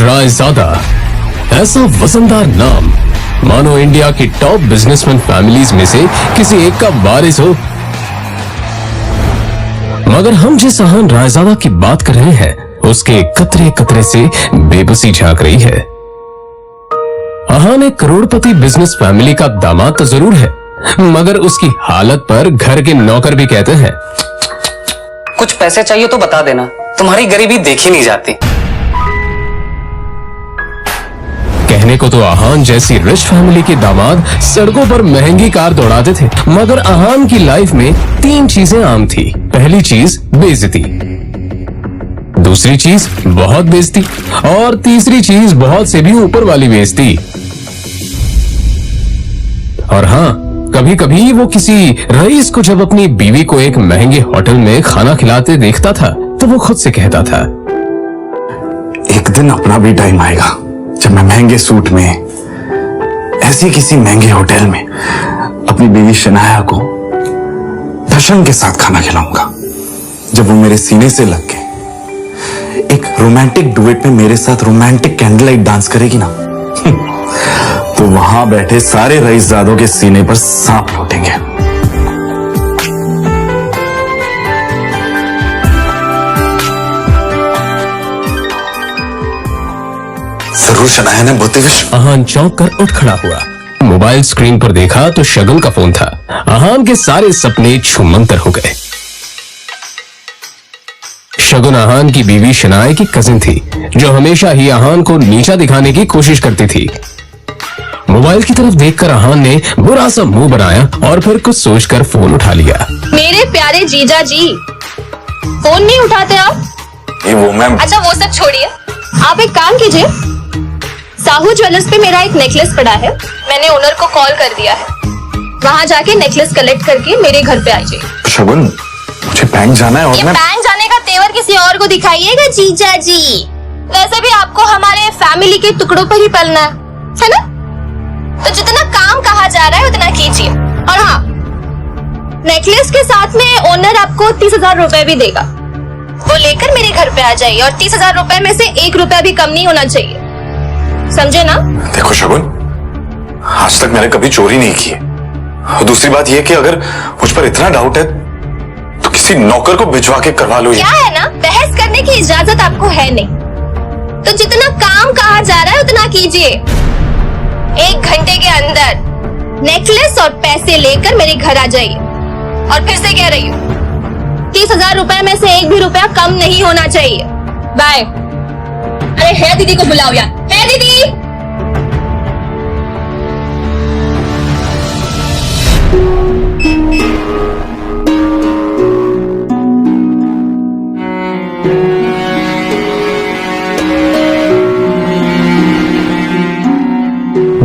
रायजादा, ऐसा वजनदार नाम मानो इंडिया की टॉप बिजनेसमैन फैमिलीज में से किसी एक का वारिस हो। मगर हम जिस अहान रायजादा की बात कर रहे हैं उसके कतरे कतरे से बेबसी झांक रही है। अहान एक करोड़पति बिजनेस फैमिली का दामाद तो जरूर है, मगर उसकी हालत पर घर के नौकर भी कहते हैं, कुछ पैसे चाहिए तो बता देना, तुम्हारी गरीबी देखी नहीं जाती। कहने को तो अहान जैसी रिच फैमिली के दामाद सड़कों पर महंगी कार दौड़ाते थे, मगर अहान की लाइफ में 3 चीजें आम थी। पहली चीज बेइज्जती, दूसरी चीज बहुत बेइज्जती और तीसरी चीज बहुत से भी ऊपर वाली बेइज्जती। और हाँ, कभी कभी वो किसी रईस को जब अपनी बीवी को एक महंगे होटल में खाना खिलाते देखता था तो वो खुद से कहता था, एक दिन अपना भी टाइम आएगा जब मैं महंगे सूट में ऐसी किसी महंगे होटल में अपनी बीवी शनाया को दर्शन के साथ खाना खिलाऊंगा। जब वो मेरे सीने से लग के एक रोमांटिक डुएट में मेरे साथ रोमांटिक कैंडल लाइट डांस करेगी ना तो वहां बैठे सारे रईसजादों के सीने पर सांप लौटेंगे। जरूर शनाया ने बहुत विश्व। अहान चौंक कर उठ खड़ा हुआ। मोबाइल स्क्रीन पर देखा तो शगुन का फोन था। अहान के सारे सपने छूमंतर हो गए। शगुन अहान की बीवी शनाया की कजिन थी जो हमेशा ही अहान को नीचा दिखाने की कोशिश करती थी। मोबाइल की तरफ देखकर अहान ने बुरा सा मुंह बनाया और फिर कुछ सोचकर फोन उठा लिया। मेरे प्यारे जीजा जी, फोन नहीं उठाते आप? ये वो मैम। अच्छा वो सब छोड़िए, आप एक काम कीजिए, साहू ज्वेलर्स पे मेरा एक नेकलेस पड़ा है, मैंने ओनर को कॉल कर दिया है, वहाँ जाके नेकलेस कलेक्ट करके मेरे घर पे आ जाइए। शगुन, मुझे बैंक जाना है और ये मैं बैंक जाने का तेवर किसी और को दिखाइएगा जीजा जी। वैसे भी आपको हमारे फैमिली के टुकड़ों पर ही पलना है ना? तो जितना काम कहा जा रहा है उतना कीजिए। और हाँ, नेकलेस के साथ में ओनर आपको 30,000 रुपए भी देगा, वो लेकर मेरे घर पे आ जाइए और 30,000 रुपए में से 1 रुपया भी कम नहीं होना चाहिए, समझे ना? देखो शगुन, आज तक मैंने कभी चोरी नहीं की है। और दूसरी बात यह कि अगर मुझ पर इतना डाउट है तो किसी नौकर को भिजवा के करवा लो। क्या है ना, बहस करने की इजाजत आपको है नहीं, तो जितना काम कहा जा रहा है उतना कीजिए। 1 घंटे के अंदर नेकलेस और पैसे लेकर मेरे घर आ जाइए। और फिर से कह रही हूँ, 30,000 रुपए में से 1 भी रुपया कम नहीं होना चाहिए। बाय। अरे है दीदी को बुलाओ यार, है दीदी।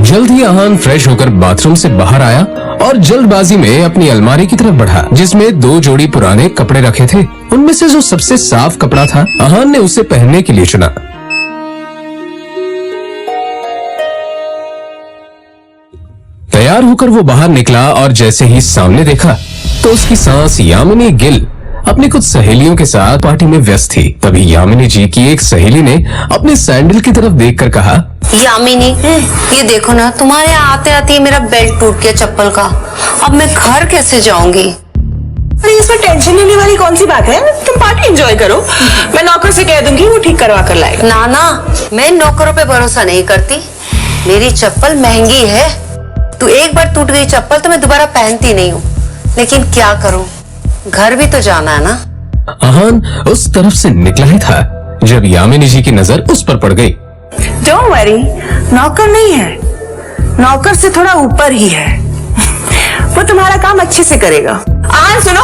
जल्द ही अहान फ्रेश होकर बाथरूम से बाहर आया और जल्दबाजी में अपनी अलमारी की तरफ बढ़ा जिसमें 2 जोड़ी पुराने कपड़े रखे थे। उनमें से जो सबसे साफ कपड़ा था अहान ने उसे पहनने के लिए चुना। तैयार होकर वो बाहर निकला और जैसे ही सामने देखा तो उसकी सास यामिनी गिल अपनी कुछ सहेलियों के साथ पार्टी में व्यस्त थी। तभी यामिनी जी की एक सहेली ने अपने सैंडल की तरफ देखकर कहा, यामिनी, ये देखो ना, तुम्हारे आते आते मेरा बेल्ट टूट गया चप्पल का। अब मैं घर कैसे जाऊंगी? अरे इसमें टेंशन लेने वाली कौन सी बात है? तुम पार्टी एंजॉय करो, मैं नौकर से कह दूंगी, वो ठीक करवा कर लाएगा। ना ना, मैं नौकरों पे भरोसा नहीं करती। मेरी चप्पल महंगी है, तो एक बार टूट गई चप्पल तो मैं दोबारा पहनती नहीं हूँ। लेकिन क्या करूँ, घर भी तो जाना है ना। अहान उस तरफ से निकला ही था जब यामिनी जी की नजर उस पर पड़ गई। डोंट वरी, नौकर नहीं है, नौकर से थोड़ा ऊपर ही है, वो तुम्हारा काम अच्छे से करेगा। सुनो,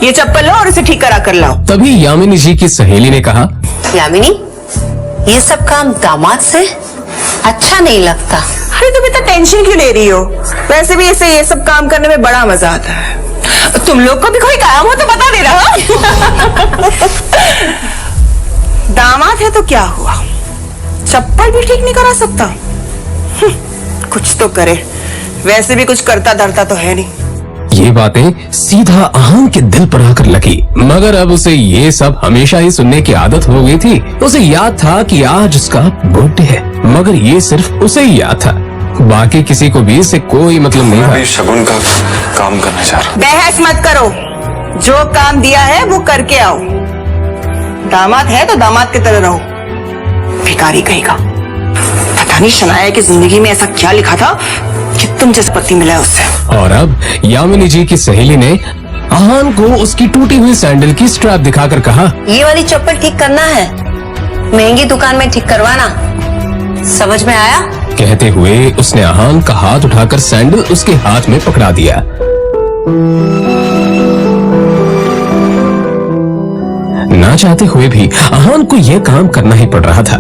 ये चप्पल लो और इसे ठीक करा कर लाओ। तभी यामिनी जी की सहेली ने कहा, यामिनी, ये सब काम दामाद से अच्छा नहीं लगता। अरे तुम इतना टेंशन क्यों ले रही हो? वैसे भी इसे ये सब काम करने में बड़ा मजा आता है। तुम लोग को भी कोई काम हो तो बता दे रहा। दामाद है तो क्या हुआ, चप्पल भी ठीक नहीं करा सकता? कुछ तो करे, वैसे भी कुछ करता धरता तो है नहीं। ये बातें सीधा अहान के दिल पर आकर लगी, मगर अब उसे ये सब हमेशा ही सुनने की आदत हो गई थी। उसे याद था कि आज उसका बर्थडे है, मगर ये सिर्फ उसे ही याद था, बाकी किसी को भी इससे कोई मतलब नहीं था। शगुन का काम करने जा रहा। बहस मत करो, जो काम दिया है वो करके आओ। दामाद है तो दामाद की तरह रहो। भिखारी कहेगा। पता नहीं शनाया की जिंदगी में ऐसा क्या लिखा था कि तुम जैसे पति मिला है उससे। और अब यामिनी जी की सहेली ने अहान को उसकी टूटी हुई सैंडल की स्ट्रैप दिखाकर कहा, ये वाली चप्पल ठीक करना है, महंगी दुकान में ठीक करवाना, समझ में आया? कहते हुए उसने अहान का हाथ उठाकर सैंडल उसके हाथ में पकड़ा दिया। ना चाहते हुए भी अहान को यह काम करना ही पड़ रहा था।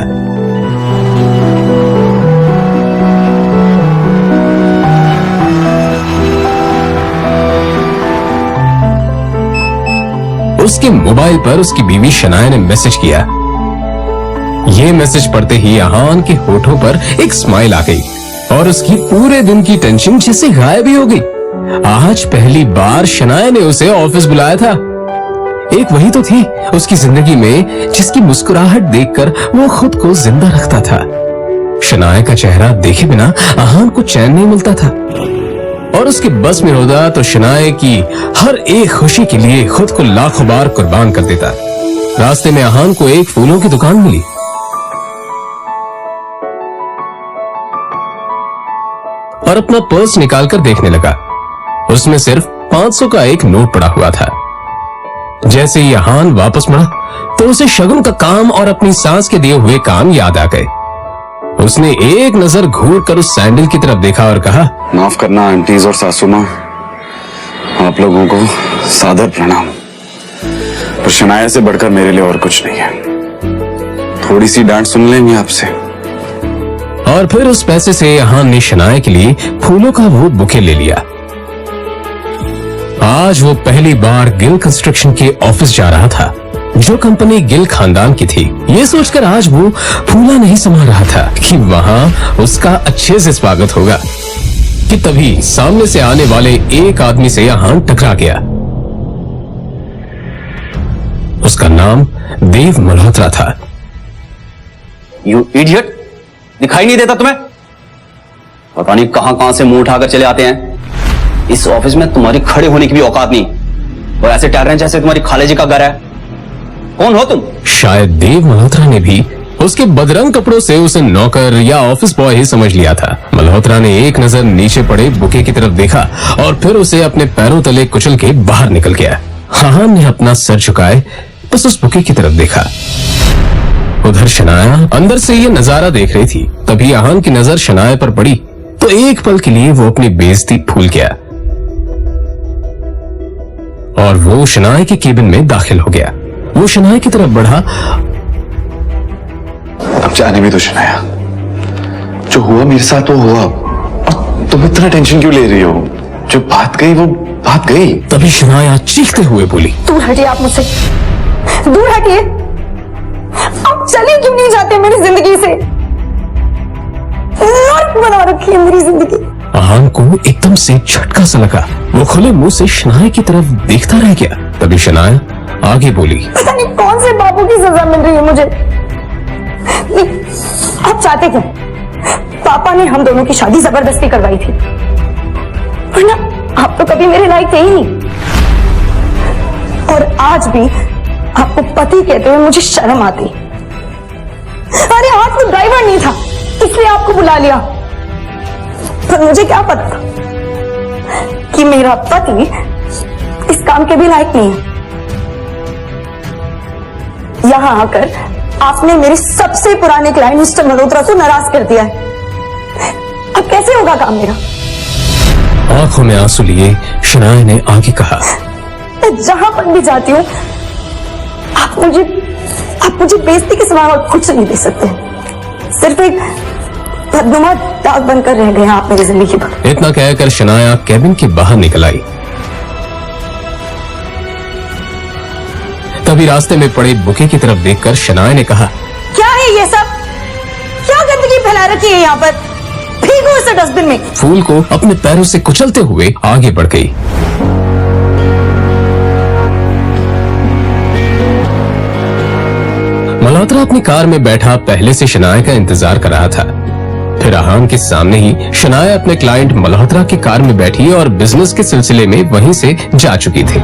उसके मोबाइल पर उसकी बीवी शनाया ने मैसेज किया। ये मैसेज पढ़ते ही अहान के होठों पर एक स्माइल आ गई और उसकी पूरे दिन की टेंशन जैसे गायब ही हो गई। आज पहली बार शनाया ने उसे ऑफिस बुलाया था। एक वही तो थी उसकी जिंदगी में जिसकी मुस्कुराहट देखकर वो खुद को जिंदा रखता था। शनाया का चेहरा देखे बिना अहान को चैन नहीं मिलता था और उसके बस में होता तो शनाया की हर एक खुशी के लिए खुद को लाखों बार कुर्बान कर देता। रास्ते में अहान को एक फूलों की दुकान मिली। और अपना पर्स निकालकर देखने लगा। उसमें सिर्फ 500 का एक नोट पड़ा हुआ था। जैसे ही अहान वापस मुड़ा तो उसे शगुन का काम और अपनी सास के दिए हुए काम याद आ गए। उसने एक नजर घूर कर उस सैंडल की तरफ देखा और कहा, माफ करना आंटीज और सासू माँ, आप लोगों को सादर प्रणाम। पर शनाया से बढ़कर मेरे लिए और कुछ नहीं है। थोड़ी सी डांट सुन लेंगे आपसे। और फिर उस पैसे से अहान ने शनाया के लिए फूलों का वो बुके ले लिया। आज वो पहली बार गिल कंस्ट्रक्शन के ऑफिस जा रहा था, जो कंपनी गिल खानदान की थी। ये सोचकर आज वो फूला नहीं समा रहा था कि वहां उसका अच्छे से स्वागत होगा कि तभी सामने से आने वाले एक आदमी से अहान टकरा गया। उसका नाम देव मल्होत्रा था। यू इडियट, दिखाई नहीं देता तुम्हें? पता नहीं कहां कहां से मुंह उठाकर चले आते हैं। इस ऑफिस में तुम्हारी खड़े होने की भी औकात नहीं, और ऐसे टहर रहे हैं जैसे तुम्हारी खाले जी का घर है। कौन हो तुम? शायद देव मल्होत्रा ने भी उसके बदरंग कपड़ों से उसे नौकर या ऑफिस बॉय ही समझ लिया था। मल्होत्रा ने एक नजर नीचे पड़े बुके की तरफ देखा और फिर उसे अपने पैरों तले कुचल के बाहर निकल गया। अहान ने अपना सर झुकाए बस उस बुके की तरफ देखा। उधर शनाया अंदर से ये नजारा देख रही थी। तभी अहान की नजर शनाया पर पड़ी तो एक पल के लिए वो अपनी बेइज्जती भूल गया और वो शनाया के केबिन में दाखिल हो गया। वो शनाया की तरफ बढ़ा। अब जाने भी तो शनाया, जो हुआ मेरे साथ वो हुआ। अब तुम इतना टेंशन क्यों ले रही हो? जो बात गई वो बात गई। तभी शनाया चीखते हुए बोली, दूर हटिए आप मुझसे, दूर हटिए। आप चले क्यों नहीं जाते मेरी जिंदगी से? नर्क बना रखी है मेरी जिंदगी। अहान को एकदम से झटका सा लगा। वो खुले मुंह से शनाया की तरफ देखता रह गया। तभी शनाया आगे बोली, पता नहीं कौन से बाबू की सजा मिल रही है मुझे। आप चाहते क्या? पापा ने हम दोनों की शादी जबरदस्ती करवाई थी, वरना आप तो कभी मेरे लायक थे ही नहीं। और आज भी आपको पति कहते हुए मुझे शर्म आती। अरे आज वो ड्राइवर नहीं था इसलिए आपको बुला लिया, पर मुझे क्या पता था कि मेरा पति इस काम के भी लायक नहीं है। यहां आकर आपने मेरे सबसे पुराने क्लाइंट मिस्टर मल्होत्रा को नाराज कर दिया है। अब कैसे होगा काम मेरा? आंखों में आंसू लिए शनाया ने आगे कहा, मैं जहां पर भी जाती हूँ आप मुझे बेइज्जती के सिवा और कुछ नहीं दे सकते। सिर्फ एक बदनुमा दाग बनकर रह गए आप मेरी जिंदगी पर। इतना कहकर शनाया केबिन के बाहर निकल आई। तभी रास्ते में पड़े बुके की तरफ देखकर शनाया ने कहा, क्या है ये सब? क्या गंदगी फैला रखी है यहाँ पर? फेंको इसे डस्टबिन में। फूल को अपने पैरों से कुचलते हुए आगे बढ़ गई। अपनी कार में बैठा पहले से शनाया का इंतजार कर रहा था। फिर अहान के सामने ही शनाया अपने क्लाइंट मल्होत्रा की कार में बैठी और बिजनेस के सिलसिले में वहीं से जा चुकी थी।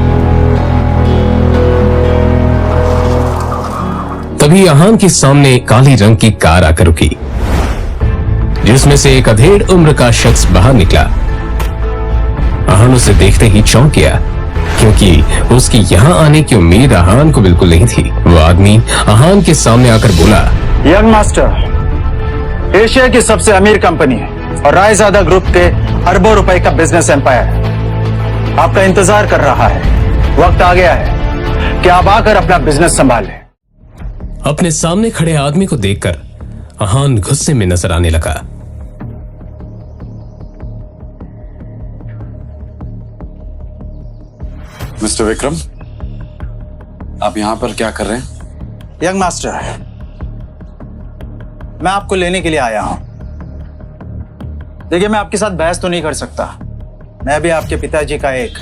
तभी अहान के सामने काली रंग की कार आकर रुकी, जिसमें से एक अधेड़ उम्र का शख्स बाहर निकला। अहान उसे देखते ही चौंक गया, क्योंकि उसकी यहाँ आने की उम्मीद अहान को बिल्कुल नहीं थी। वो आदमी अहान के सामने आकर बोला, यंग मास्टर, एशिया की सबसे अमीर कंपनी है और रायजादा ग्रुप के अरबों रुपए का बिजनेस एम्पायर आपका इंतजार कर रहा है। वक्त आ गया है कि आप आकर अपना बिजनेस संभालें। अपने सामने खड़े आदमी को देखकर अहान गुस्से में नजर आने लगा। मिस्टर विक्रम, आप यहां पर क्या कर रहे हैं? यंग मास्टर, मैं आपको लेने के लिए आया हूं। देखिए, मैं आपके साथ बहस तो नहीं कर सकता, मैं भी आपके पिताजी का एक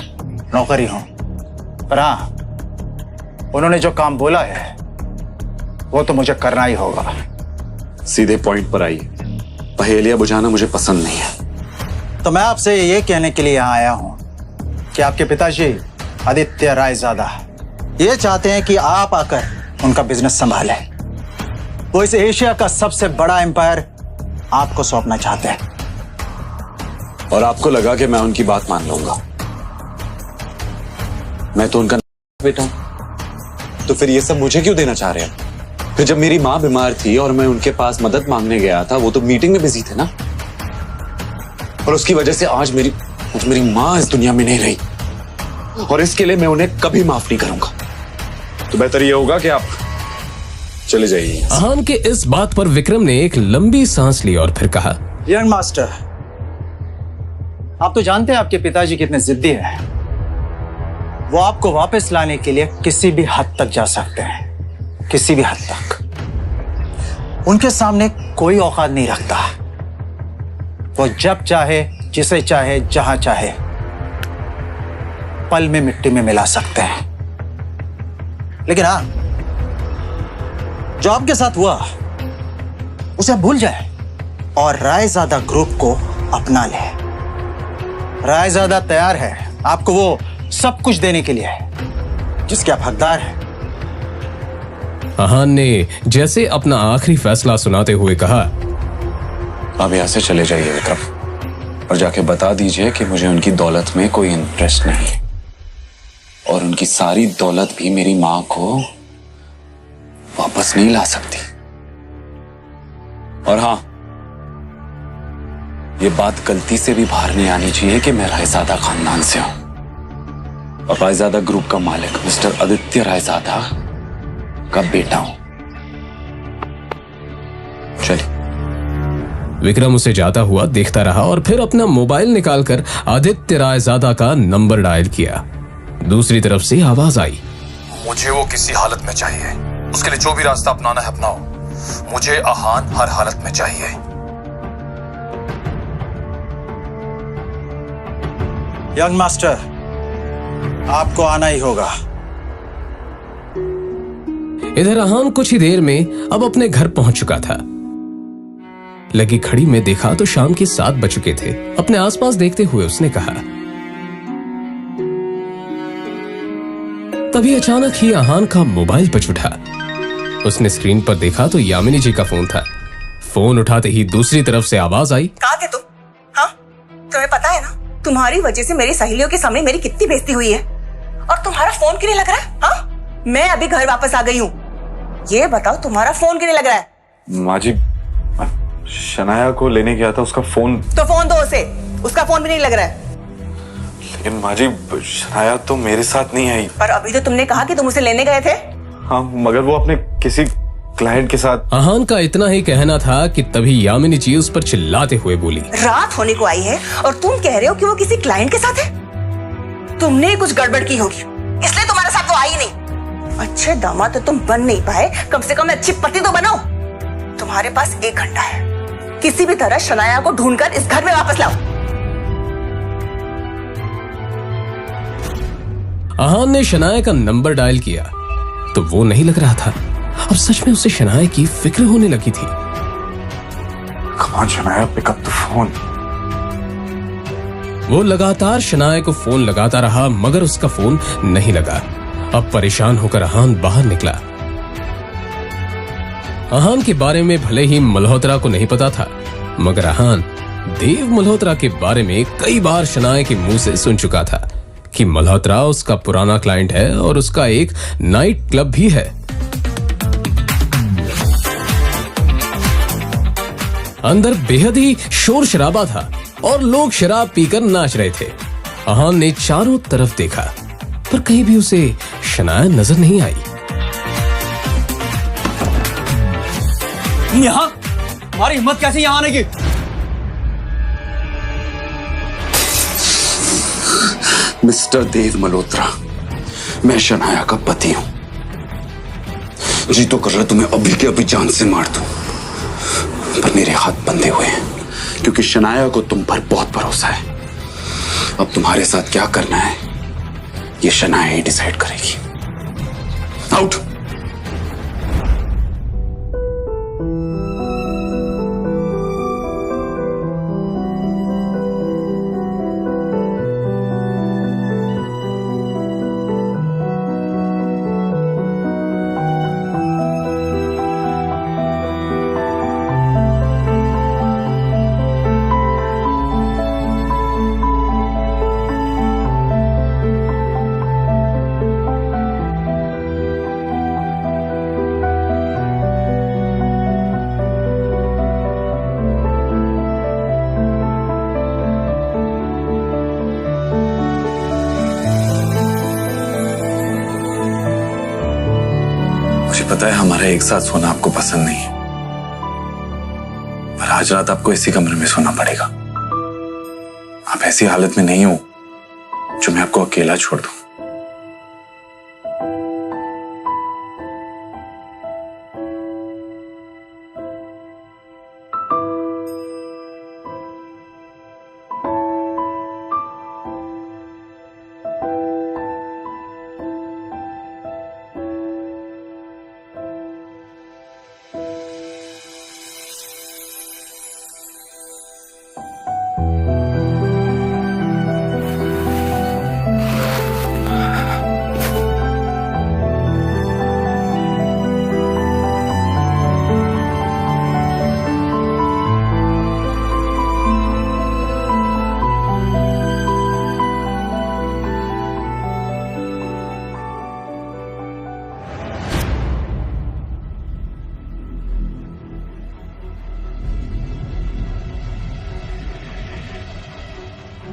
नौकर ही हूं, पर हां, उन्होंने जो काम बोला है वो तो मुझे करना ही होगा। सीधे पॉइंट पर आइए, पहेलियां बुझाना मुझे पसंद नहीं है। तो मैं आपसे ये कहने के लिए यहाँ आया हूं कि आपके पिताजी आदित्य रायजादा ये चाहते हैं कि आप आकर उनका बिजनेस संभालें। वो इस एशिया का सबसे बड़ा एम्पायर आपको सौंपना चाहते हैं। और आपको लगा कि मैं उनकी बात मान लूंगा? मैं तो उनका बेटा हूं, तो फिर ये सब मुझे क्यों देना चाह रहे हैं? फिर जब मेरी माँ बीमार थी और मैं उनके पास मदद मांगने गया था, वो तो मीटिंग में बिजी थे ना, और उसकी वजह से आज मेरी माँ इस दुनिया में नहीं रही, और इसके लिए मैं उन्हें कभी माफ नहीं करूंगा। तो बेहतर ये होगा कि आप चले जाइए। अहान के इस बात पर विक्रम ने एक लंबी सांस ली और फिर कहा, यंग मास्टर, आप तो जानते हैं आपके पिताजी कितने जिद्दी हैं। वो आपको वापस लाने के लिए किसी भी हद तक जा सकते हैं, किसी भी हद तक। उनके सामने कोई औकात नहीं रखता। वो जब चाहे, जिसे चाहे, जहां चाहे पल में मिट्टी में मिला सकते हैं। लेकिन हाँ, जो आपके साथ हुआ उसे भूल जाए और रायजादा ग्रुप को अपना ले। रायजादा तैयार है आपको वो सब कुछ देने के लिए जिसके आप हकदार हैं। अहान ने जैसे अपना आखिरी फैसला सुनाते हुए कहा, आप यहां से चले जाइए विक्रम, और जाके बता दीजिए कि मुझे उनकी दौलत में कोई इंटरेस्ट नहीं, और उनकी सारी दौलत भी मेरी मां को वापस नहीं ला सकती। और हां, ये बात गलती से भी बाहर नहीं आनी चाहिए कि मैं रायजादा खानदान से हूं, और रायजादा ग्रुप का मालिक मिस्टर आदित्य रायजादा का बेटा हूं। चलिए। विक्रम उसे जाता हुआ देखता रहा और फिर अपना मोबाइल निकालकर आदित्य रायजादा का नंबर डायल किया। दूसरी तरफ से आवाज आई, मुझे वो किसी हालत में चाहिए, उसके लिए जो भी रास्ता अपनाना है अपनाओ, मुझे अहान हर हालत में चाहिए। यंग मास्टर, आपको आना ही होगा। इधर अहान कुछ ही देर में अब अपने घर पहुंच चुका था। लगी घड़ी में देखा तो शाम के 7 बज चुके थे। अपने आसपास देखते हुए उसने कहा, तभी अचानक ही अहान का मोबाइल बज उठा। उसने स्क्रीन पर देखा तो यामिनी जी का फोन था। फोन उठाते ही दूसरी तरफ से आवाज आई, कहाँ थे तुम? हाँ, तुम्हें पता है ना, तुम्हारी वजह से मेरी सहेलियों के सामने मेरी कितनी बेइज्जती हुई है, और तुम्हारा फोन क्यों नहीं लग रहा है? हाँ, मैं अभी घर वापस आ गई हूँ, ये बताओ तुम्हारा फोन क्यों नहीं लग रहा है? माँ जी, शनाया को लेने गया था, उसका फोन। तो फोन दो उसे, उसका फोन भी नहीं लग रहा है। लेकिन माँ जी, शनाया तो मेरे साथ नहीं आई। पर अभी तो तुमने कहा कि तुम उसे लेने गए थे। हाँ, मगर वो अपने किसी क्लाइंट के साथ। अहान का इतना ही कहना था कि तभी यामिनी जी उस पर चिल्लाते हुए बोली, रात होने को आई है और तुम कह रहे हो कि वो किसी क्लाइंट के साथ है? तुमने कुछ गड़बड़ की होगी, इसलिए तुम्हारे साथ वो आई नहीं। अच्छे दामाद तो तुम बन नहीं पाए, कम से कम अच्छी पति तो बनो। तुम्हारे पास 1 घंटा है, किसी भी तरह शनाया को ढूंढकर इस घर में वापस लाओ। अहान ने शनाया का नंबर डायल किया तो वो नहीं लग रहा था। अब सच में उसे शनाया की फिक्र होने लगी थी। Come on, Shanaya, pick up the phone. वो लगातार शनाया को फोन लगाता रहा मगर उसका फोन नहीं लगा। अब परेशान होकर अहान बाहर निकला। अहान के बारे में भले ही मल्होत्रा को नहीं पता था मगर अहान देव मल्होत्रा के बारे में कई बार शनाया के मुंह से सुन चुका था कि मल्होत्रा उसका पुराना क्लाइंट है और उसका एक नाइट क्लब भी है। अंदर बेहद ही शोर शराबा था और लोग शराब पीकर नाच रहे थे। अहान ने चारों तरफ देखा पर कहीं भी उसे शनाया नजर नहीं आई। यहाँ तुम्हारी हिम्मत कैसे यहाँ आने की? मिस्टर देव मल्होत्रा, मैं शनाया का पति हूं। जी तो कर रहा तुम्हें अभी के अभी जान से मार दूं, पर मेरे हाथ बंधे हुए हैं क्योंकि शनाया को तुम पर बहुत भरोसा है। अब तुम्हारे साथ क्या करना है ये शनाया ही डिसाइड करेगी। आउट। पता है हमारा एक साथ सोना आपको पसंद नहीं है, पर आज रात आपको इसी कमरे में सोना पड़ेगा। आप ऐसी हालत में नहीं हो जो मैं आपको अकेला छोड़ दूं।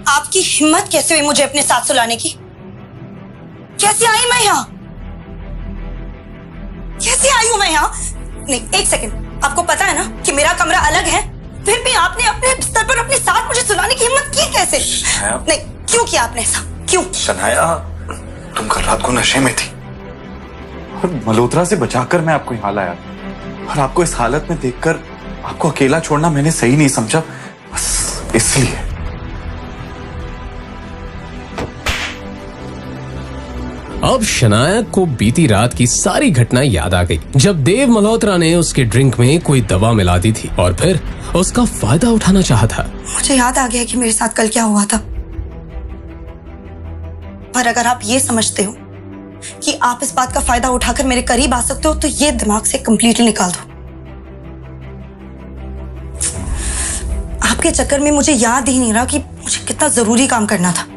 आपकी हिम्मत कैसे हुई मुझे अपने साथ सुलाने की? कैसे आई मैं यहाँ? कैसे आई हूं मैं यहाँ? नहीं, एक सेकंड, आपको पता है ना कि मेरा कमरा अलग है, फिर भी आपने अपने बिस्तर पर अपने साथ मुझे सुलाने की हिम्मत की कैसे? नहीं, क्यों किया आपने ऐसा? क्यों? शनाया, तुम कल रात को नशे में थी और मल्होत्रा से बचाकर मैं आपको यहाँ लाया, और आपको इस हालत में देखकर आपको अकेला छोड़ना मैंने सही नहीं समझा, बस इसलिए। अब शनाया को बीती रात की सारी घटनाएं याद आ गई जब देव मल्होत्रा ने उसके ड्रिंक में कोई दवा मिला दी थी और फिर उसका फायदा उठाना चाहा था। मुझे याद आ गया कि मेरे साथ कल क्या हुआ था, पर अगर आप ये समझते हो कि आप इस बात का फायदा उठाकर मेरे करीब आ सकते हो तो ये दिमाग से कंप्लीटली निकाल दो। आपके चक्कर में मुझे याद ही नहीं रहा कि मुझे कितना जरूरी काम करना था।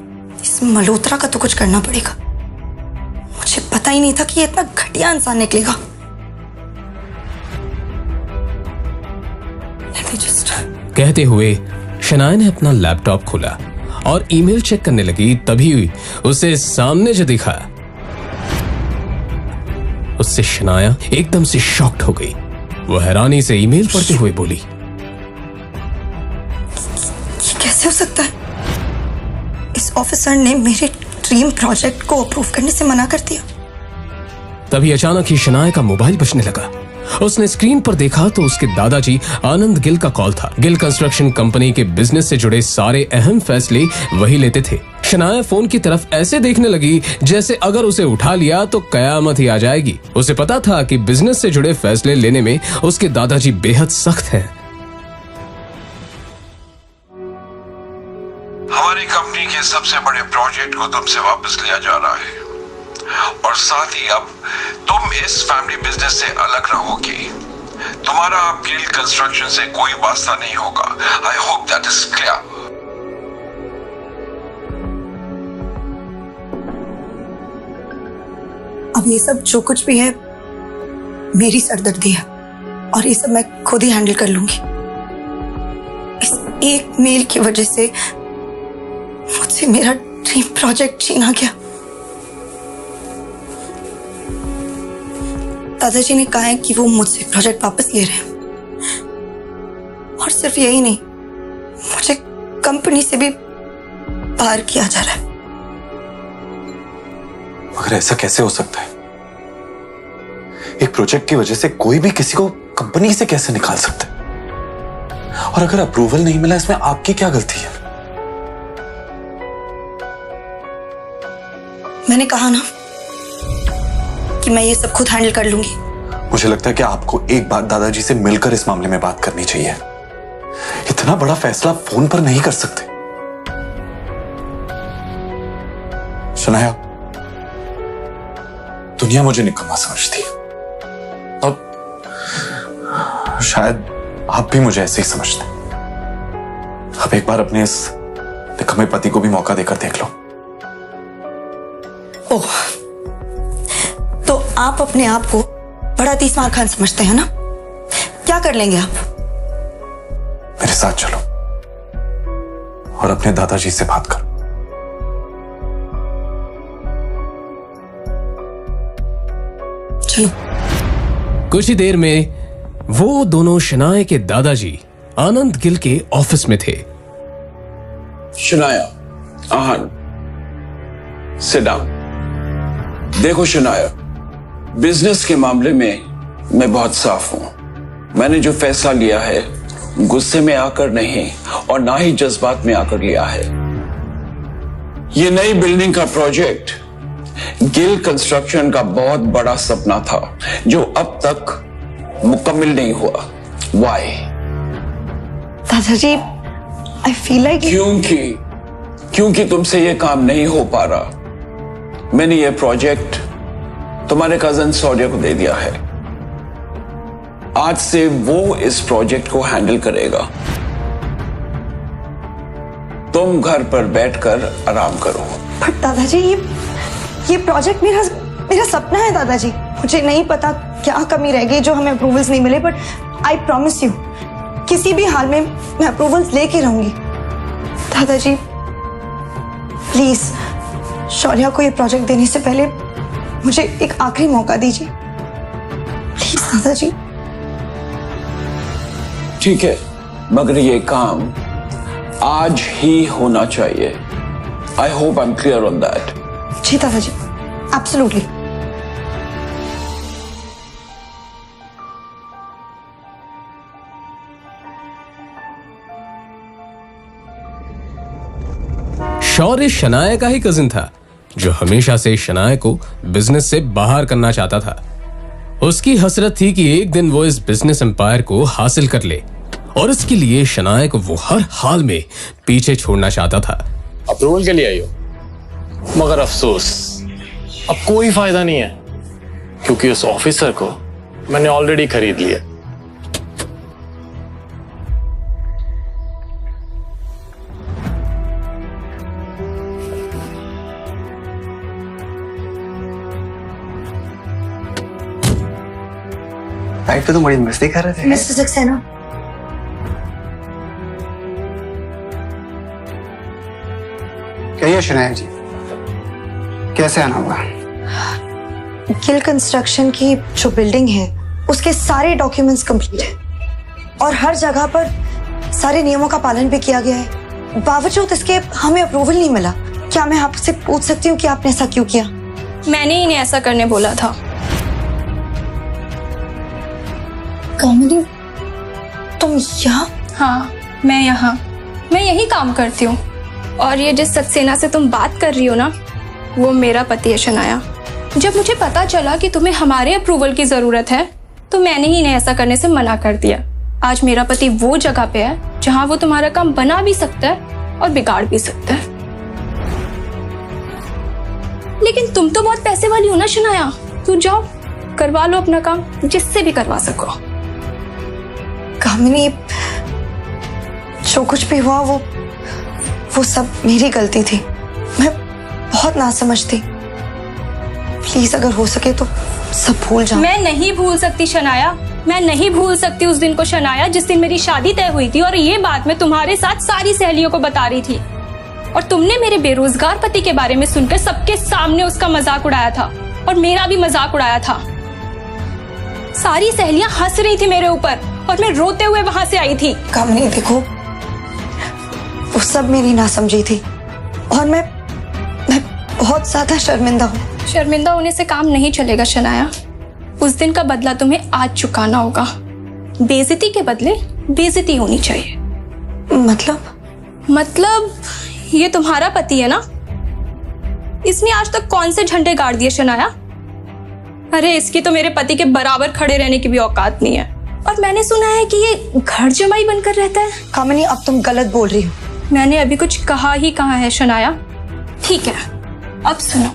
इस मल्होत्रा का तो कुछ करना पड़ेगा। मुझे पता ही नहीं था कि ये इतना घटिया इंसान निकलेगा। कहते हुए शनाया ने अपना लैपटॉप खोला और ईमेल चेक करने लगी, तभी उसे सामने जो दिखा उससे शनाया एकदम से शॉक्ड हो गई। वो हैरानी से ईमेल पढ़ते हुए बोली, ये कैसे हो सकता है? इस ऑफिसर ने मेरे ड्रीम प्रोजेक्ट को अप्रूव करने से मना कर दिया। तभी अचानक ही शनाया का मोबाइल बजने लगा उसने स्क्रीन पर देखा तो उसके दादाजी आनंद गिल का कॉल था। गिल कंस्ट्रक्शन कंपनी के बिजनेस से जुड़े सारे अहम फैसले वही लेते थे। शनाया फोन की तरफ ऐसे देखने लगी जैसे अगर उसे उठा लिया तो कयामत ही आ जाएगी। उसे पता था कि बिजनेस से जुड़े फैसले लेने में उसके दादाजी बेहद सख्त हैं। हमारी कंपनी के सबसे बड़े प्रोजेक्ट को तुमसे वापस लिया जा रहा है और साथ ही अब तुम इस फैमिली बिजनेस से अलग रहोगी। तुम्हारा अब गिल कंस्ट्रक्शन से कोई वास्ता नहीं होगा। I hope that is clear. अब ये सब जो कुछ भी है मेरी सरदर्दी है और ये सब मैं खुद ही हैंडल कर लूंगी। इस एक मेल की वजह से मुझसे मेरा ड्रीम प्रोजेक्ट छीना गया। दादाजी ने कहा है कि वो मुझसे प्रोजेक्ट वापस ले रहे हैं और सिर्फ यही नहीं, मुझे कंपनी से भी बाहर किया जा रहा है। मगर ऐसा कैसे हो सकता है? एक प्रोजेक्ट की वजह से कोई भी किसी को कंपनी से कैसे निकाल सकता है? और अगर अप्रूवल नहीं मिला इसमें आपकी क्या गलती है? मैंने कहा ना कि मैं ये सब खुद हैंडल कर लूंगी। मुझे लगता है कि आपको एक बार दादाजी से मिलकर इस मामले में बात करनी चाहिए। इतना बड़ा फैसला फोन पर नहीं कर सकते। शनाया, दुनिया मुझे निकम्मा समझती है और शायद आप भी मुझे ऐसे ही समझते। अब एक बार अपने इस निकम्मे पति को भी मौका देकर देख लो। ओह, तो आप अपने आप को बड़ा तीसमार खान समझते हैं ना? क्या कर लेंगे आप? मेरे साथ चलो और अपने दादाजी से बात करो। चलो। कुछ ही देर में वो दोनों शनाया के दादाजी आनंद गिल के ऑफिस में थे। Shanaya, Aahan, sit down. देखो शनाया, बिजनेस के मामले में मैं बहुत साफ हूं। मैंने जो फैसला लिया है गुस्से में आकर नहीं और ना ही जज्बात में आकर लिया है। ये नई बिल्डिंग का प्रोजेक्ट गिल कंस्ट्रक्शन का बहुत बड़ा सपना था जो अब तक मुकम्मल नहीं हुआ। वाई? दादाजी, आई फील लाइक क्योंकि तुमसे ये काम नहीं हो पा रहा। मैंने ये प्रोजेक्ट तुम्हारे कजन शौर्य को दे दिया है। आज से वो इस प्रोजेक्ट को हैंडल करेगा। तुम घर पर बैठकर आराम करो। पर दादाजी, ये प्रोजेक्ट मेरा सपना है दादाजी। मुझे नहीं पता क्या कमी रह गई जो हमें अप्रूवल्स नहीं मिले, बट आई प्रॉमिस यू किसी भी हाल में मैं अप्रूवल्स लेके रहूंगी। दादाजी प्लीज, शौर्या को ये प्रोजेक्ट देने से पहले मुझे एक आखिरी मौका दीजिए प्लीज दादाजी। ठीक है, मगर ये काम आज ही होना चाहिए। I hope I am clear on that. जी दादाजी, एब्सोल्युटली। शौर्य शनाया का ही कजिन था जो हमेशा से शनाया को बिजनेस से बाहर करना चाहता था। उसकी हसरत थी कि एक दिन वो इस बिजनेस एम्पायर को हासिल कर ले और इसके लिए शनाया को वो हर हाल में पीछे छोड़ना चाहता था। अप्रूवल के लिए आई हो, मगर अफसोस अब कोई फायदा नहीं है क्योंकि उस ऑफिसर को मैंने ऑलरेडी खरीद लिया। राइट पे तो बड़ी मस्ती कर रहे थे। मिस्टर सक्सेना, कहिए शनाया जी, कैसे आना होगा? गिल कंस्ट्रक्शन की जो बिल्डिंग है उसके सारे डॉक्यूमेंट्स कंप्लीट है और हर जगह पर सारे नियमों का पालन भी किया गया है। बावजूद इसके हमें अप्रूवल नहीं मिला। क्या मैं आपसे पूछ सकती हूँ कि आपने ऐसा क्यों किया? मैंने इन्हें ऐसा करने बोला था। कामिनी, तुम यहाँ? हाँ, मैं यहाँ, मैं यही काम करती हूँ। और ये जिस सक्सेना से तुम बात कर रही हो ना, वो मेरा पति है शनाया। जब मुझे पता चला कि तुम्हें हमारे अप्रूवल की जरूरत है, तो मैंने ही इन्हें ऐसा करने से मना कर दिया। आज मेरा पति वो जगह पे है जहाँ वो तुम्हारा काम बना भी सकता है और बिगाड़ भी सकता है। लेकिन तुम तो बहुत पैसे वाली हो ना शनाया, तू जाओ करवा लो अपना काम, जिससे भी करवा सको। कामिनी, जो कुछ भी हुआ वो सब मेरी गलती थी। मैं बहुत नासमझ थी। प्लीज अगर हो सके तो सब भूल जाओ। मैं नहीं भूल सकती शनाया, मैं नहीं भूल सकती उस दिन को शनाया, जिस दिन मेरी शादी तय हुई थी और ये बात मैं तुम्हारे साथ सारी सहेलियों को बता रही थी। और तुमने मेरे बेरोजगार पति के बारे में सुनकर सबके सामने उसका मजाक उड़ाया था और मेरा भी मजाक उड़ाया था। सारी सहेलियां हंस रही थी मेरे ऊपर और मैं रोते हुए वहां से आई थी। कामिनी देखो, वो सब मेरी नासमझी थी और मैं बहुत ज्यादा शर्मिंदा हूँ। शर्मिंदा होने से काम नहीं चलेगा शनाया। उस दिन का बदला तुम्हें आज चुकाना होगा। बेइज्जती के बदले बेइज्जती होनी चाहिए। मतलब ये तुम्हारा पति है ना, इसने आज तक कौन से झंडे गाड़ दिए शनाया? अरे इसकी तो मेरे पति के बराबर खड़े रहने की भी औकात नहीं है। और मैंने सुना है कि ये घर जमाई बनकर रहता है। कामिनी, अब तुम गलत बोल रही हो। मैंने अभी कुछ कहा ही कहा है शनाया। ठीक है, अब सुनो,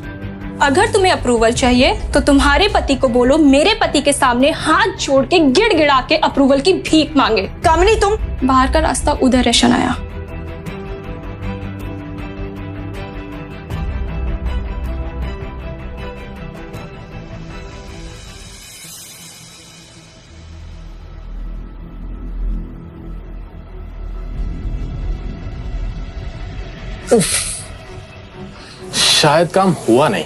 अगर तुम्हें अप्रूवल चाहिए तो तुम्हारे पति को बोलो मेरे पति के सामने हाथ जोड़ के गिड़गिड़ा के अप्रूवल की भीख मांगे। कामिनी, तुम बाहर का रास्ता उधर है शनाया। शायद काम हुआ नहीं।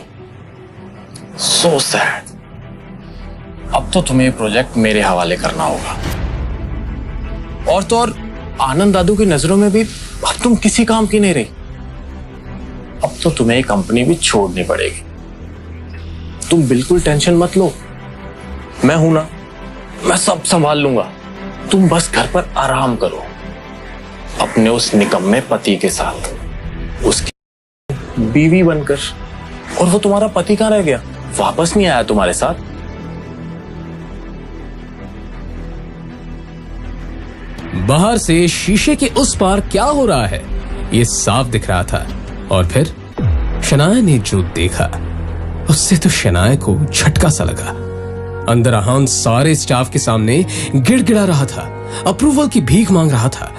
So sad. अब तो तुम्हें ये प्रोजेक्ट मेरे हवाले करना होगा। और तो और आनंद दादू की नजरों में भी अब तुम किसी काम की नहीं रही। अब तो तुम्हें ये कंपनी भी छोड़नी पड़ेगी। तुम बिल्कुल टेंशन मत लो, मैं हूं ना, मैं सब संभाल लूंगा। तुम बस घर पर आराम करो अपने उस निकम्मे पति के साथ, उसकी बीवी बनकर। और वो तुम्हारा पति कहां रह गया? वापस नहीं आया तुम्हारे साथ? बाहर से शीशे के उस पार क्या हो रहा है ये साफ दिख रहा था। और फिर शनाया ने जो देखा उससे तो शनाया को झटका सा लगा। अंदर अहान सारे स्टाफ के सामने गिड़गिड़ा रहा था, अप्रूवल की भीख मांग रहा था।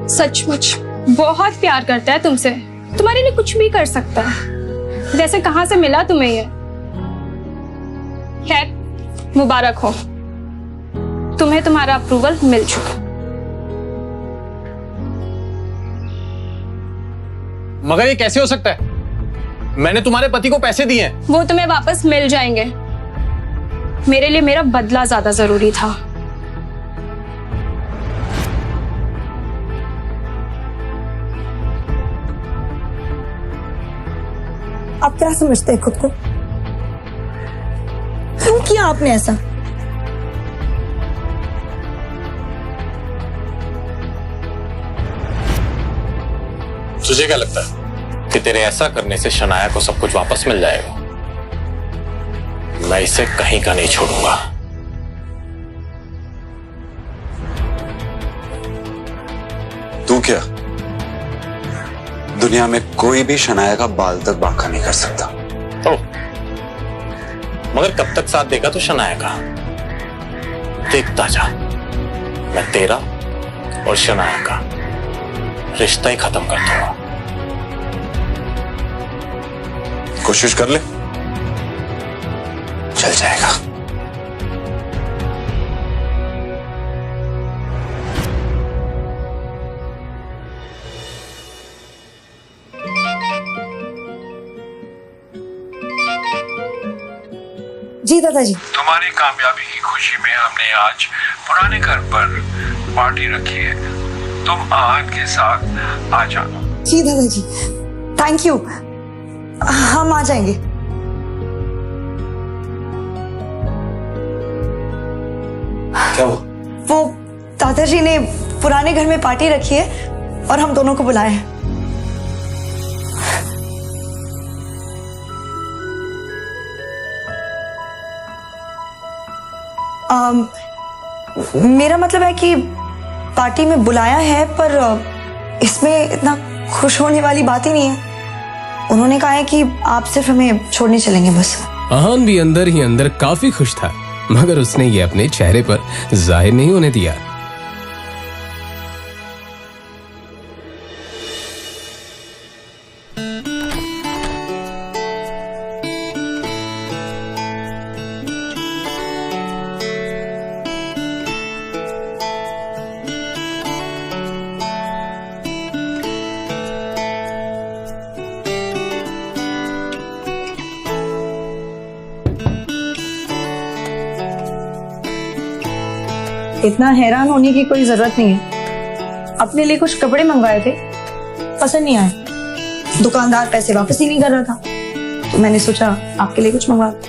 सचमुच बहुत प्यार करता है तुमसे, तुम्हारे लिए कुछ भी कर सकता है। वैसे कहां से मिला तुम्हें ये? खैर, मुबारक हो, तुम्हें तुम्हारा अप्रूवल मिल चुका। मगर ये कैसे हो सकता है? मैंने तुम्हारे पति को पैसे दिए हैं। वो तुम्हें वापस मिल जाएंगे। मेरे लिए मेरा बदला ज्यादा जरूरी था। आप क्या समझते हैं खुद को? क्यों किया आपने ऐसा? तुझे क्या लगता है कि तेरे ऐसा करने से शनाया को सब कुछ वापस मिल जाएगा? मैं इसे कहीं का नहीं छोड़ूंगा। तू क्या? दुनिया में कोई भी शनाया का बाल तक बांका नहीं कर सकता। ओह, मगर कब तक साथ देगा तो शनाया का? देखता जा, मैं तेरा और शनाया का रिश्ता ही खत्म कर दूंगा। कोशिश कर ले, चल जाएगा। जी दादाजी। तुम्हारी कामयाबी की खुशी में हमने आज पुराने घर पर पार्टी रखी है। तुम आहन के साथ आ जाना। जी दादाजी, थैंक यू। हम आ जाएंगे। क्या हुआ? वो दादाजी ने पुराने घर में पार्टी रखी है और हम दोनों को बुलाए हैं। मेरा मतलब है कि पार्टी में बुलाया है, पर इसमें इतना खुश होने वाली बात ही नहीं है। उन्होंने कहा है कि आप सिर्फ हमें छोड़ने चलेंगे बस। आहान भी अंदर ही अंदर काफी खुश था, मगर उसने ये अपने चेहरे पर जाहिर नहीं होने दिया। इतना हैरान होने की कोई जरूरत नहीं है। अपने लिए कुछ कपड़े मंगवाए थे, पसंद नहीं आए। दुकानदार पैसे वापस ही नहीं कर रहा था, तो मैंने सोचा आपके लिए कुछ मंगवा दूं।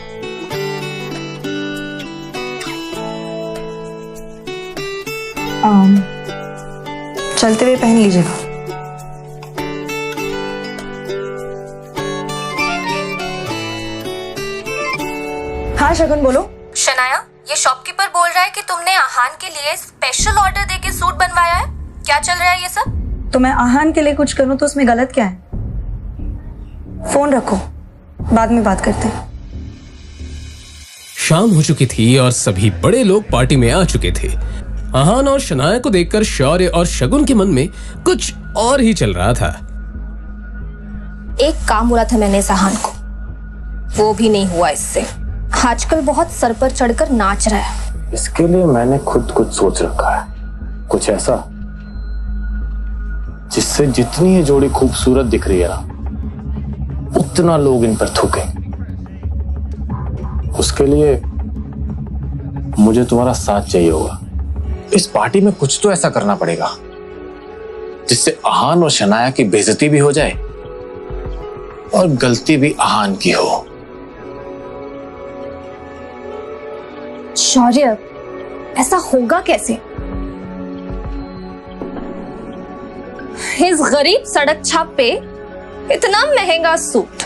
चलते हुए पहन लीजिएगा। हाँ शगुन बोलो। शनाया, ये शॉपकीपर बोल रहा है कि तुमने आहान के लिए स्पेशल ऑर्डर देके सूट बनवाया है। क्या चल रहा है ये सब? तो मैं आहान के लिए कुछ करूं तो उसमें गलत क्या है? फोन रखो, बाद में बात करते हैं। शाम हो चुकी थी और सभी बड़े लोग पार्टी में आ चुके थे। आहान और शनाया को देखकर शौर्य और शगुन के मन में कुछ और ही चल रहा था। एक काम बोला था मैंने इस आहान को, वो भी नहीं हुआ इससे। आजकल बहुत सर पर चढ़कर नाच रहा है। इसके लिए मैंने खुद कुछ सोच रखा है, कुछ ऐसा जिससे जितनी ये जोड़ी खूबसूरत दिख रही है ना, उतना लोग इन पर थूके। उसके लिए मुझे तुम्हारा साथ चाहिए होगा। इस पार्टी में कुछ तो ऐसा करना पड़ेगा जिससे आहान और शनाया की बेइज्जती भी हो जाए और गलती भी आहान की हो। शौर्य, ऐसा होगा कैसे? इस गरीब सड़क छाप पे इतना महंगा सूट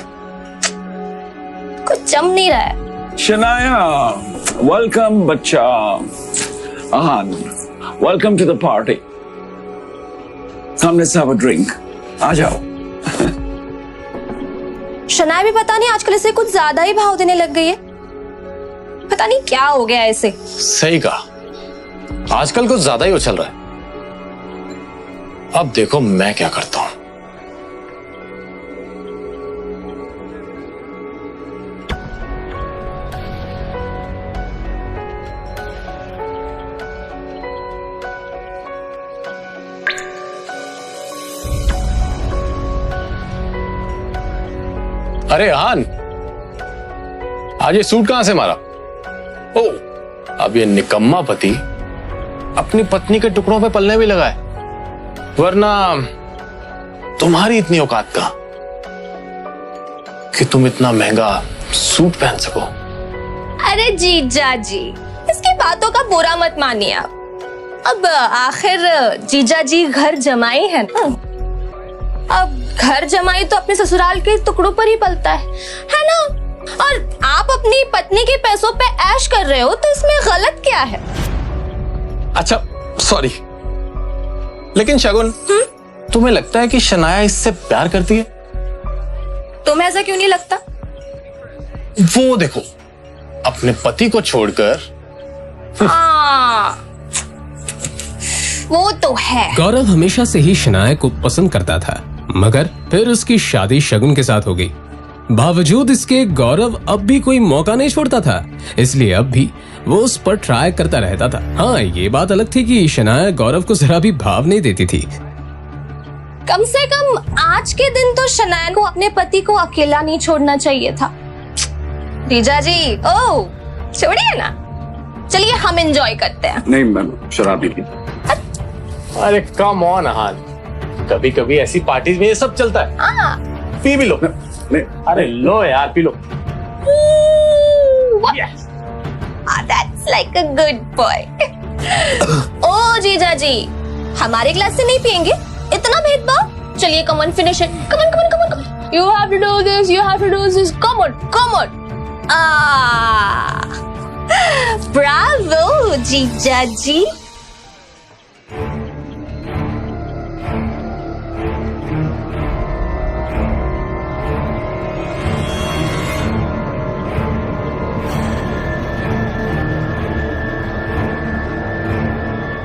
कुछ जम नहीं रहा है। शनाया, वेलकम बच्चा। Aahan, welcome to the party. Come let's have a drink. आ जाओ। शनाया भी पता नहीं आजकल इसे कुछ ज्यादा ही भाव देने लग गई है। पता नहीं क्या हो गया ऐसे। सही कहा, आजकल कुछ ज्यादा ही उछल रहा है। अब देखो मैं क्या करता हूं। अरे आहान, आज ये सूट कहां से मारा? ओ, अब ये निकम्मा पति अपनी पत्नी के टुकड़ों पे पलने भी लगा है, वरना तुम्हारी इतनी औकात कहां कि तुम इतना महंगा सूट पहन सको। अरे जीजा जी, इसकी बातों का बुरा मत मानिए आप। अब आखिर जीजा जी घर जमाई है ना। अब घर जमाई तो अपने ससुराल के टुकड़ों पर ही पलता है ना? और आप अपनी पत्नी के पैसों पे ऐश कर रहे हो, तो इसमें गलत क्या है? अच्छा सॉरी, लेकिन शगुन, तुम्हें लगता है कि शनाया इससे प्यार करती है? तुम्हें ऐसा क्यों नहीं लगता? वो देखो, अपने पति को छोड़कर। हाँ, वो तो है। गौरव हमेशा से ही शनाया को पसंद करता था, मगर फिर उसकी शादी शगुन के साथ हो गई। बावजूद इसके गौरव अब भी कोई मौका नहीं छोड़ता था, इसलिए अब भी वो उस पर ट्राई करता रहता था। हाँ, ये बात अलग थी कि शनाया गौरव को जरा भी भाव नहीं देती थी। कम से कम आज के दिन तो शनाया को अपने पति को अकेला नहीं छोड़ना चाहिए था। जीजा जी, ओ छोड़िए ना, चलिए हम एंजॉय करते हैं। नहीं मैम, शराब भी पी। अरे कम ऑन आहान, कभी कभी ऐसी पार्टीज में ये सब चलता है। पी भी लो। नहीं। अरे लो यार, P low. That's like a good boy. ओ जीजा जी, हमारे ग्लास से नहीं पियेंगे? इतना भेदभाव? चलिए come on finish it, come on come on come on come on, you have to do this, you have to do this, come on come on. Bravo जीजा जी।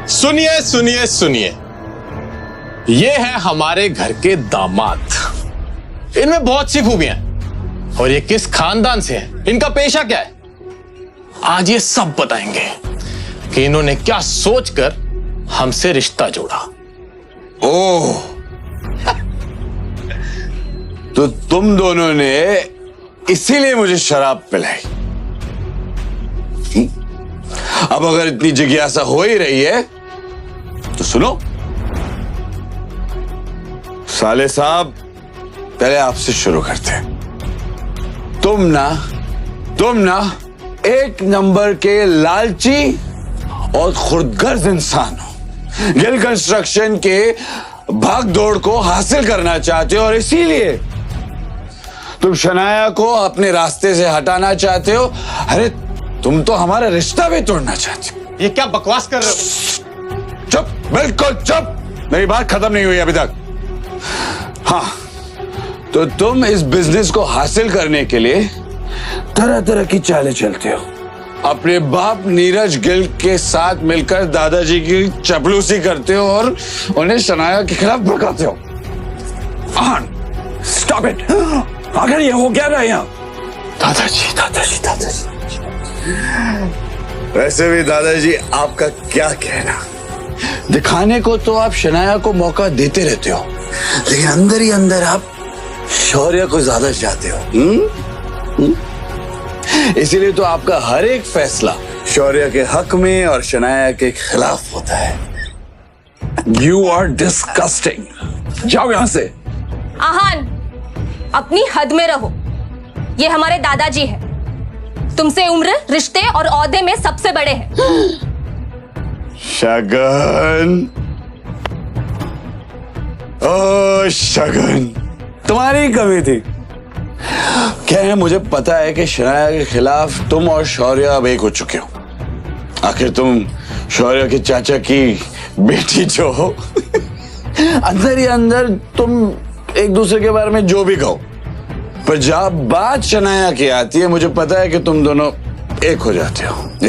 सुनिए सुनिए सुनिए, ये है हमारे घर के दामाद। इनमें बहुत सी खूबियां हैं और ये किस खानदान से हैं, इनका पेशा क्या है, आज ये सब बताएंगे कि इन्होंने क्या सोचकर हमसे रिश्ता जोड़ा। ओह, तो तुम दोनों ने इसीलिए मुझे शराब पिलाई। अब अगर इतनी जिज्ञासा हो ही रही है तो सुनो। साले साहब, पहले आपसे शुरू करते हैं। तुम ना एक नंबर के लालची और खुदगर्ज इंसान हो। गिल कंस्ट्रक्शन के भाग दौड़ को हासिल करना चाहते हो और इसीलिए तुम शनाया को अपने रास्ते से हटाना चाहते हो। अरे तुम तो हमारा रिश्ता भी तोड़ना चाहते हो। ये क्या बकवास कर रहे हो? चुप, बिल्कुल चुप, मेरी बात खत्म नहीं हुई अभी तक। हाँ, तो तुम इस बिजनेस को हासिल करने के लिए तरह तरह की चालें चलते हो। अपने बाप नीरज गिल के साथ मिलकर दादाजी की चपलूसी करते हो और उन्हें शनाया के खिलाफ भड़काते हो। Stop it. आखिर ये हो क्या रहा है यहाँ? दादाजी दादाजी दादाजी। वैसे भी दादाजी, आपका क्या कहना? दिखाने को तो आप शनाया को मौका देते रहते हो, लेकिन अंदर ही अंदर आप शौर्य को ज्यादा चाहते हो। इसीलिए तो आपका हर एक फैसला शौर्य के हक में और शनाया के खिलाफ होता है। You are disgusting. जाओ यहां से। आहान, अपनी हद में रहो। ये हमारे दादाजी हैं। तुमसे उम्र, रिश्ते और औहदे में सबसे बड़े हैं। शगन, ओ शगन, तुम्हारी कमी थी। क्या है, मुझे पता है कि शनाया के खिलाफ तुम और शौर्य अब एक हो चुके हो। आखिर तुम शौर्य के चाचा की बेटी जो हो। अंदर ही अंदर तुम एक दूसरे के बारे में जो भी कहो, पर जब बात शनाया की आती है, मुझे पता है कि तुम दोनों एक हो जाते हो।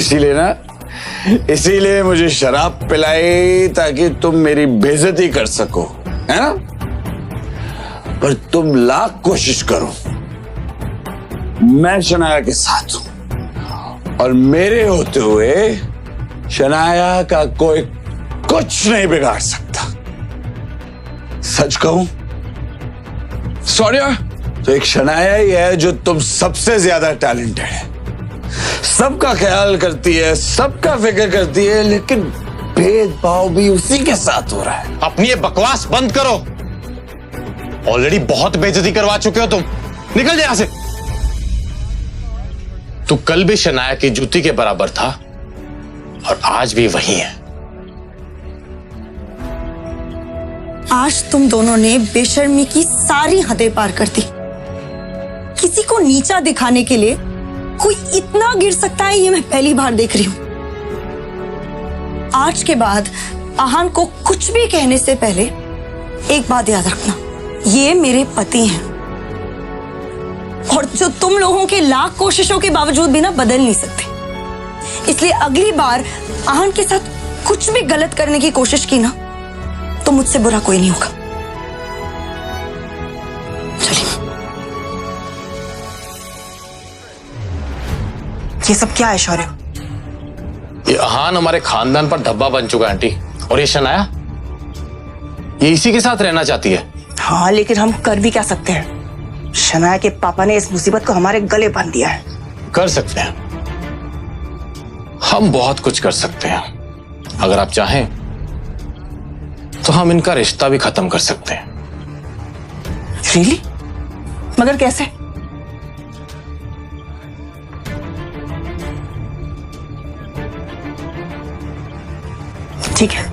इसीलिए मुझे शराब पिलाई ताकि तुम मेरी बेइज्जती कर सको, है ना? पर तुम लाख कोशिश करो, मैं शनाया के साथ हूं और मेरे होते हुए शनाया का कोई कुछ नहीं बिगाड़ सकता। सच कहूं, सॉरी, तो एक शनाया ही है जो तुम सबसे ज्यादा टैलेंटेड है, सबका ख्याल करती है, सबका फिक्र करती है, लेकिन भेदभाव भी उसी के साथ हो रहा है। अपनी ये बकवास बंद करो। ऑलरेडी बहुत बेइज्जती करवा चुके हो तुम। निकल जाए यहां से। तू कल भी शनाया की जूती के बराबर था और आज भी वही है। आज तुम दोनों ने बेशर्मी की सारी हदें पार कर दी। किसी को नीचा दिखाने के लिए कोई इतना गिर सकता है, ये मैं पहली बार देख रही हूं। आज के बाद आहान को कुछ भी कहने से पहले एक बात याद रखना, ये मेरे पति हैं और जो तुम लोगों के लाख कोशिशों के बावजूद भी ना बदल नहीं सकते। इसलिए अगली बार आहान के साथ कुछ भी गलत करने की कोशिश की ना, तो मुझसे बुरा कोई नहीं होगा। ये सब क्या है शौर्य? ये आहान हमारे खानदान पर धब्बा बन चुका है आंटी। और ये शनाया, ये इसी के साथ रहना चाहती है। हाँ, लेकिन हम कर भी क्या सकते हैं? शनाया के पापा ने इस मुसीबत को हमारे गले बांध दिया है। कर सकते हैं, हम बहुत कुछ कर सकते हैं। अगर आप चाहें तो हम इनका रिश्ता भी खत्म कर सकते हैं। रियली? मगर कैसे? ठीक है,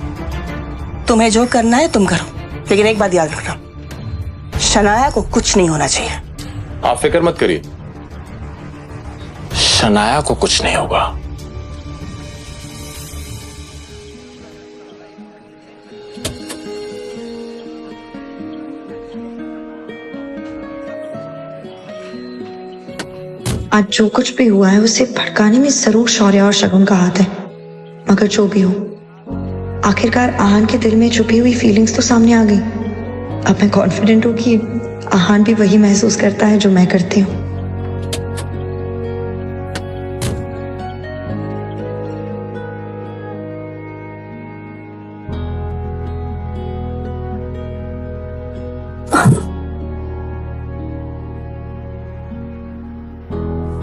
तुम्हें जो करना है तुम करो, लेकिन एक बात याद रखना, शनाया को कुछ नहीं होना चाहिए। आप फिक्र मत करिए, शनाया को कुछ नहीं होगा। आज जो कुछ भी हुआ है उसे भड़काने में जरूर शौर्य और शगुन का हाथ है, मगर जो भी हो, आखिरकार आहान के दिल में छुपी हुई फीलिंग्स तो सामने आ गई। अब मैं कॉन्फिडेंट हूं कि आहान भी वही महसूस करता है जो मैं करती हूँ।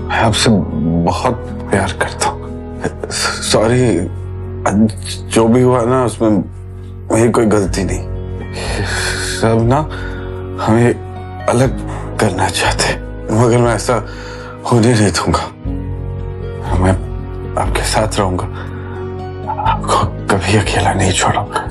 मैं आपसे बहुत प्यार करता हूँ। सॉरी, जो भी हुआ ना उसमें मेरी कोई गलती नहीं। सब ना हमें अलग करना चाहते, मगर मैं ऐसा होने नहीं दूंगा। मैं आपके साथ रहूंगा, आपको कभी अकेला नहीं छोड़ूंगा।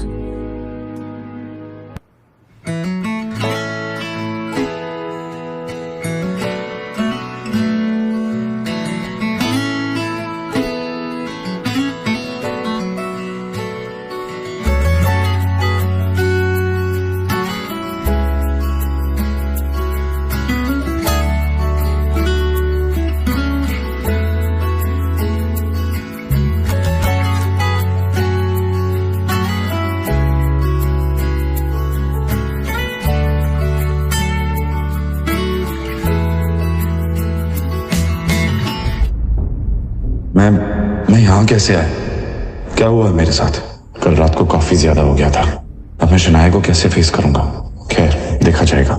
मैं यहाँ कैसे आया? क्या हुआ है मेरे साथ? कल रात को काफी ज्यादा हो गया था। अब मैं शनाया को कैसे फेस करूंगा? खैर, देखा जाएगा।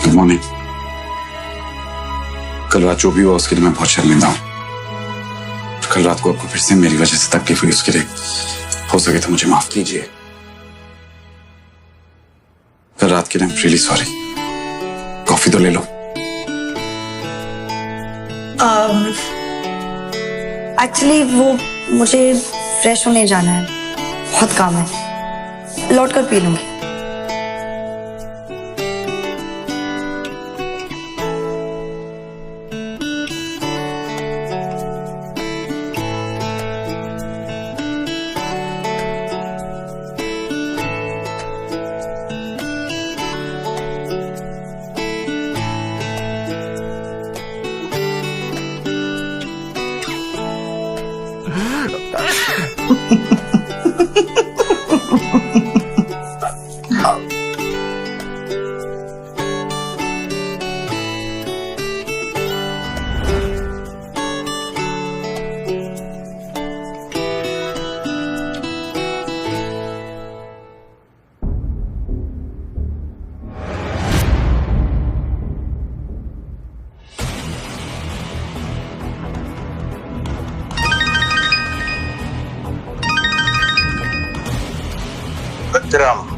Good morning. कल रात जो भी हुआ उसके लिए मैं बहुत शर्मिंदा हूँ। कल रात को आपको फिर से मेरी वजह से तकलीफ हुई, उसके लिए हो सके तो मुझे माफ कीजिए। कल रात के लिए I am really sorry. Coffee तो ले लो। एक्चुअली वो मुझे फ्रेश होने जाना है, बहुत काम है, लौट कर पी लूंगी।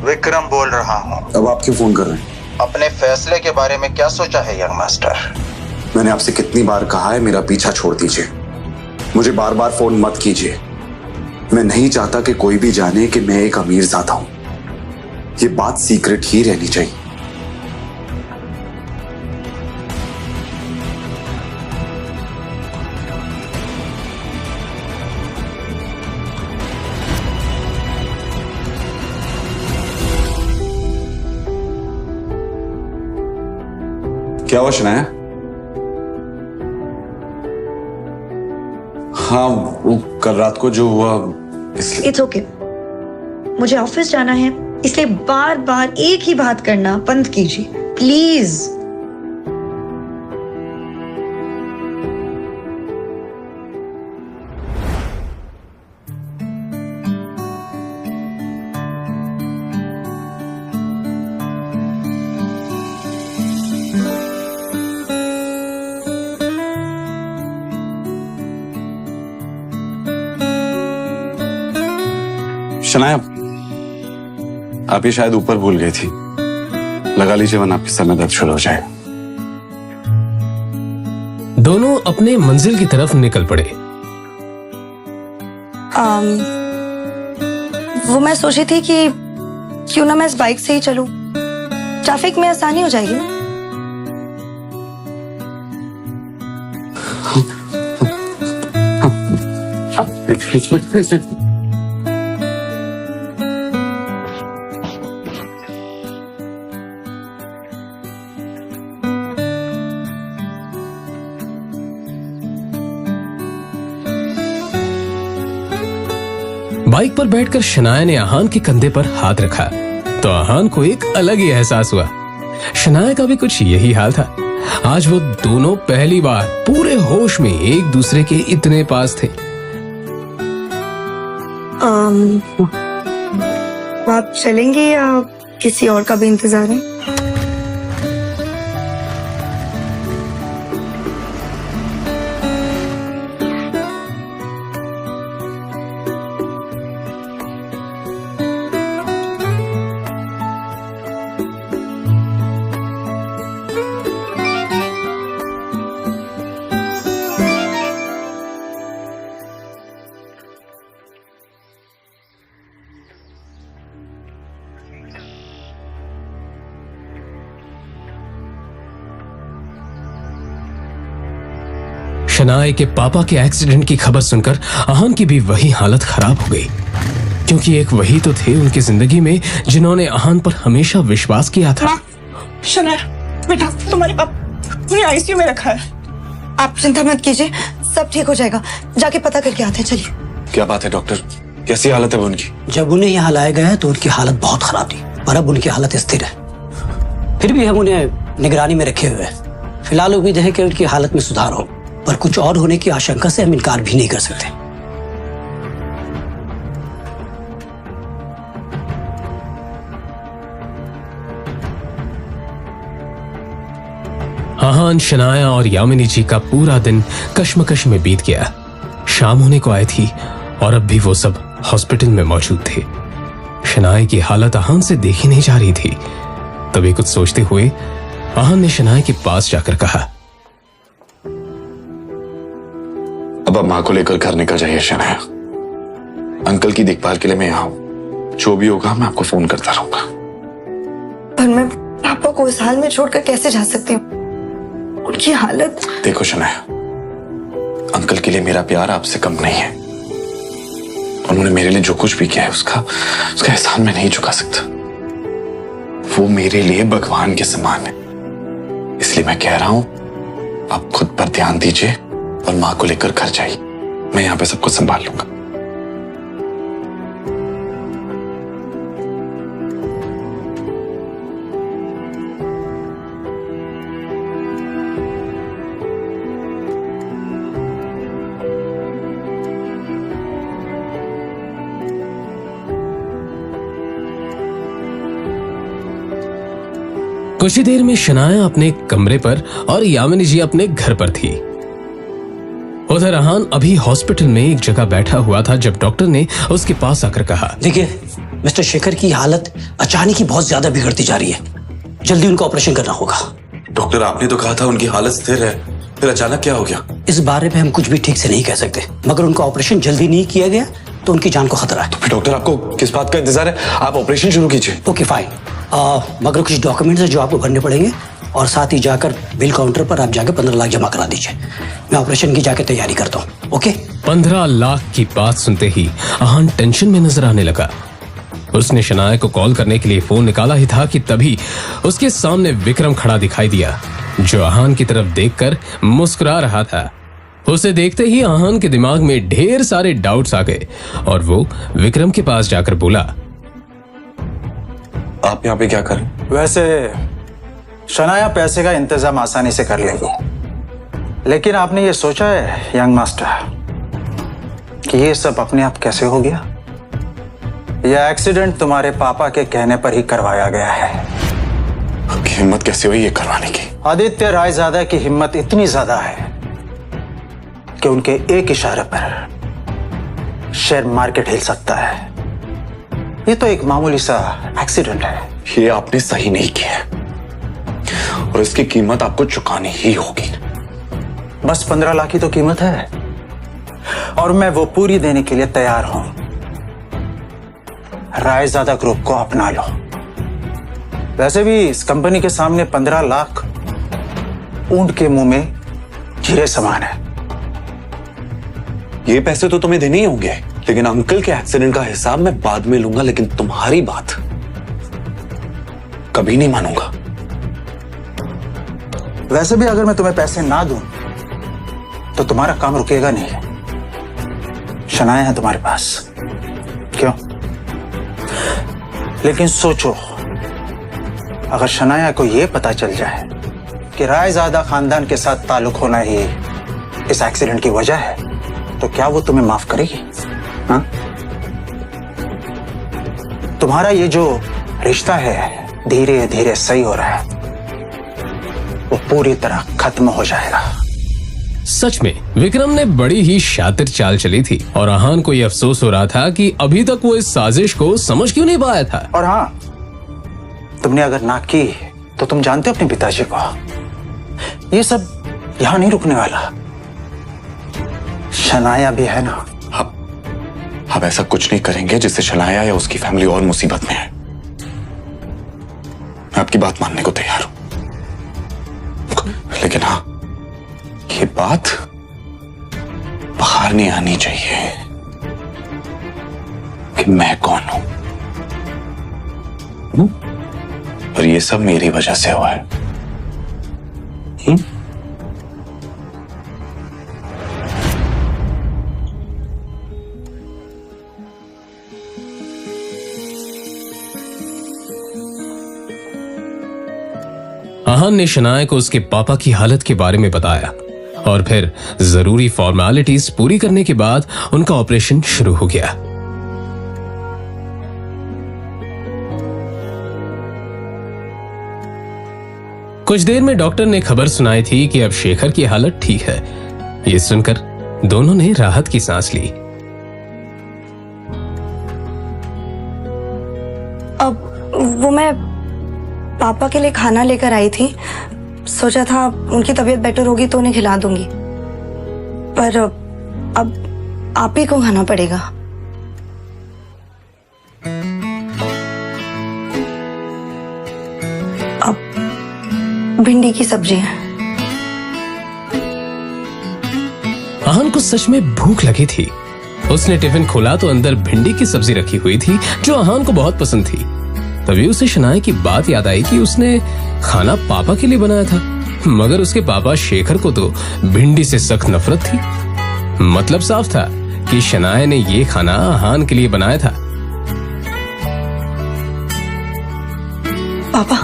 विक्रम बोल रहा हूँ। अब आप क्यों फोन कर रहे हैं? अपने फैसले के बारे में क्या सोचा है यंग मास्टर? मैंने आपसे कितनी बार कहा है मेरा पीछा छोड़ दीजिए, मुझे बार बार फोन मत कीजिए। मैं नहीं चाहता कि कोई भी जाने कि मैं एक अमीर ज़ादा हूं। ये बात सीक्रेट ही रहनी चाहिए। क्या हुआ शनाया? हाँ, वो कल रात को जो हुआ इसलिए। इट्स ओके, मुझे ऑफिस जाना है, इसलिए बार बार एक ही बात करना बंद कीजिए प्लीज। शनाया, आप ये शायद ऊपर भूल गई थी, लगा लीजिए वरना आपके सर में दर्द शुरू हो जाएगा। दोनों अपने मंजिल की तरफ निकल पड़े। वो मैं सोची थी कि क्यों ना मैं इस बाइक से ही चलूं, ट्रैफिक में आसानी हो जाएगी ना। बाइक पर बैठकर शनाया ने आहान के कंधे पर हाथ रखा तो आहान को एक अलग ही एहसास हुआ। शनाया का भी कुछ यही हाल था। आज वो दोनों पहली बार पूरे होश में एक दूसरे के इतने पास थे। आप चलेंगे या किसी और का भी इंतजार है? शनाया के पापा के एक्सीडेंट की खबर सुनकर आहान की भी वही हालत खराब हो गई, क्योंकि एक वही तो थे उनकी जिंदगी में जिन्होंने आहान पर हमेशा विश्वास किया था। शनाया बेटा, तुम्हारे पापा आईसीयू में रखा है। आप चिंता मत कीजिए, सब ठीक हो जाएगा। जाके पता करके आते हैं, चलिए। क्या बात है डॉक्टर, कैसी हालत है वो उनकी? जब उन्हें यहाँ लाया गया तो उनकी हालत बहुत खराब थी, पर अब उनकी हालत स्थिर है। फिर भी हम उन्हें निगरानी में रखे हुए हैं। फिलहाल उम्मीद है कि उनकी हालत में सुधार हो, पर कुछ और होने की आशंका से हम इनकार भी नहीं कर सकते। आहान, शनाया और यामिनी जी का पूरा दिन कश्मकश में बीत गया। शाम होने को आई थी और अब भी वो सब हॉस्पिटल में मौजूद थे। शनाया की हालत आहान से देखी नहीं जा रही थी। तभी कुछ सोचते हुए आहान ने शनाया के पास जाकर कहा, अब माँ को लेकर घर निकल जाइए शनाया। अंकल की देखभाल के लिए मैं यहाँ हूँ, जो भी होगा मैं आपको फोन करता रहूंगा। पर मैं पापा को इस हाल में छोड़कर कैसे जा सकती हूँ? उनकी हालत। देखो शनाया, अंकल के लिए मेरा प्यार आपसे कम नहीं है। उन्होंने मेरे लिए जो कुछ भी किया है उसका एहसान मैं नहीं चुका सकता। वो मेरे लिए भगवान के समान है। इसलिए मैं कह रहा हूं, आप खुद पर ध्यान दीजिए और माँ को लेकर घर जाइए। मैं यहाँ पे सब कुछ संभाल लूंगा। कुछ ही देर में शनाया अपने कमरे पर और यामिनी जी अपने घर पर थी। उधर आहान अभी हॉस्पिटल में एक जगह बैठा हुआ था जब डॉक्टर ने उसके पास आकर कहा, देखिए मिस्टर शेखर की हालत अचानक ही बहुत ज्यादा बिगड़ती जा रही है। जल्दी उनको ऑपरेशन करना होगा। डॉक्टर, आपने तो कहा था उनकी हालत स्थिर है, फिर अचानक क्या हो गया? इस बारे में हम कुछ भी ठीक से नहीं कह सकते, मगर उनका ऑपरेशन जल्दी नहीं किया गया तो उनकी जान को खतरा है। तो फिर डॉक्टर, आपको किस बात का इंतजार है? आप ऑपरेशन शुरू कीजिए। ओके फाइन, मगर कुछ डॉक्यूमेंट्स है जो आपको भरने पड़ेंगे और साथ ही जाकर बिल काउंटर पर आप जाकर 15 लाख जमा करा दीजिए। मैं ऑपरेशन की जाकर तैयारी करता हूँ। ओके। 15 लाख की बात सुनते ही आहान टेंशन में नजर आने लगा। उसने शनाया को कॉल करने के लिए फोन निकाला ही था कि तभी उसके सामने विक्रम खड़ा दिखाई दिया, जो आहान की तरफ देखकर मुस्कुरा रहा था। उसे देखते ही आहान के दिमाग में ढेर सारे डाउट्स आ गए और वो विक्रम के पास जाकर बोला, आप यहाँ पे क्या कर रहे हैं? वैसे शनाया पैसे का इंतजाम आसानी से कर लेगी, लेकिन आपने ये सोचा है यंग मास्टर कि ये सब अपने आप कैसे हो गया? यह एक्सीडेंट तुम्हारे पापा के कहने पर ही करवाया गया है। आपकी हिम्मत कैसे हुई ये करवाने की? आदित्य रायजादा की हिम्मत इतनी ज्यादा है कि उनके एक इशारे पर शेयर मार्केट हिल सकता है। ये तो एक मामूली सा एक्सीडेंट है। ये आपने सही नहीं किया और इसकी कीमत आपको चुकानी ही होगी। बस 15 लाख की तो कीमत है और मैं वो पूरी देने के लिए तैयार हूं। रायजादा ग्रुप को अपना लो। वैसे भी इस कंपनी के सामने 15 लाख ऊंट के मुंह में हीरे समान है। ये पैसे तो तुम्हें देने ही होंगे, लेकिन अंकल के एक्सीडेंट का हिसाब मैं बाद में लूंगा, लेकिन तुम्हारी बात कभी नहीं मानूंगा। वैसे भी अगर मैं तुम्हें पैसे ना दूं तो तुम्हारा काम रुकेगा नहीं। शनाया है तुम्हारे पास, क्यों? लेकिन सोचो, अगर शनाया को यह पता चल जाए कि रायजादा खानदान के साथ ताल्लुक होना ही इस एक्सीडेंट की वजह है, तो क्या वो तुम्हें माफ करेगी? हाँ? तुम्हारा ये जो रिश्ता है धीरे धीरे सही हो रहा है, वो पूरी तरह खत्म हो जाएगा। सच में विक्रम ने बड़ी ही शातिर चाल चली थी और आहान को यह अफसोस हो रहा था कि अभी तक वो इस साजिश को समझ क्यों नहीं पाया था। और हाँ, तुमने अगर ना की तो तुम जानते हो अपने पिताजी को, ये सब यहां नहीं रुकने वाला। शनाया भी है ना। आप ऐसा कुछ नहीं करेंगे जिससे शनाया या उसकी फैमिली और मुसीबत में है। मैं आपकी बात मानने को तैयार हूं, लेकिन हाँ, ये बात बाहर नहीं आनी चाहिए कि मैं कौन हूं। और ये सब मेरी वजह से हुआ है। आहान ने शनाया को उसके पापा की हालत के बारे में बताया और फिर जरूरी फॉर्मेलिटीज पूरी करने के बाद उनका ऑपरेशन शुरू हो गया। कुछ देर में डॉक्टर ने खबर सुनाई थी कि अब शेखर की हालत ठीक है। ये सुनकर दोनों ने राहत की सांस ली। अब वो मैं पापा के लिए खाना लेकर आई थी, सोचा था उनकी तबीयत बेटर होगी तो उन्हें खिला दूंगी, पर अब आप ही को खाना पड़ेगा। अब भिंडी की सब्जी है। आहान को सच में भूख लगी थी। उसने टिफिन खोला तो अंदर भिंडी की सब्जी रखी हुई थी जो आहान को बहुत पसंद थी। तभी उसे शनाया की बात याद आई कि उसने खाना पापा के लिए बनाया था, मगर उसके पापा शेखर को तो भिंडी से सख्त नफरत थी। मतलब साफ था कि शनाया ने ये खाना आहान के लिए बनाया था। पापा,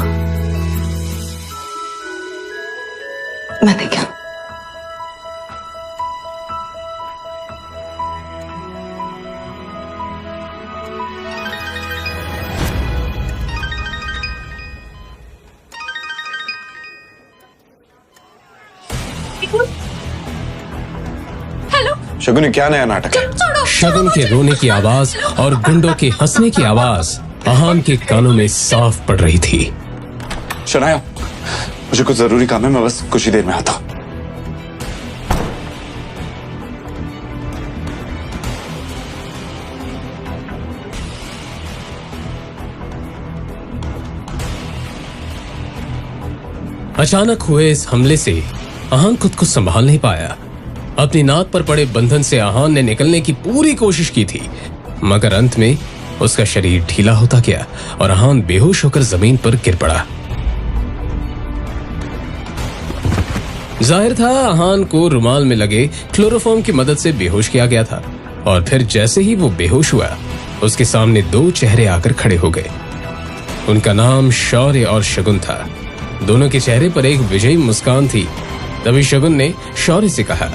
मैंने क्या? शगुन, क्या नया नाटक है? शगुन के रोने की आवाज और गुंडों के हंसने की आवाज आहान के कानों में साफ पड़ रही थी। शनाया, मुझे कुछ जरूरी काम है, मैं बस कुछ ही देर में आता हूं। अचानक हुए इस हमले से आहान खुद को संभाल नहीं पाया। अपनी नाक पर पड़े बंधन से आहान ने निकलने की पूरी कोशिश की थी, मगर अंत में उसका शरीर ढीला होता गया और आहान बेहोश होकर जमीन पर गिर पड़ा। जाहिर था आहान को रुमाल में लगे क्लोरोफॉर्म की मदद से बेहोश किया गया था और फिर जैसे ही वो बेहोश हुआ, उसके सामने दो चेहरे आकर खड़े हो गए। उनका नाम शौर्य और शगुन था। दोनों के चेहरे पर एक विजयी मुस्कान थी। तभी शगुन ने शौर्य से कहा,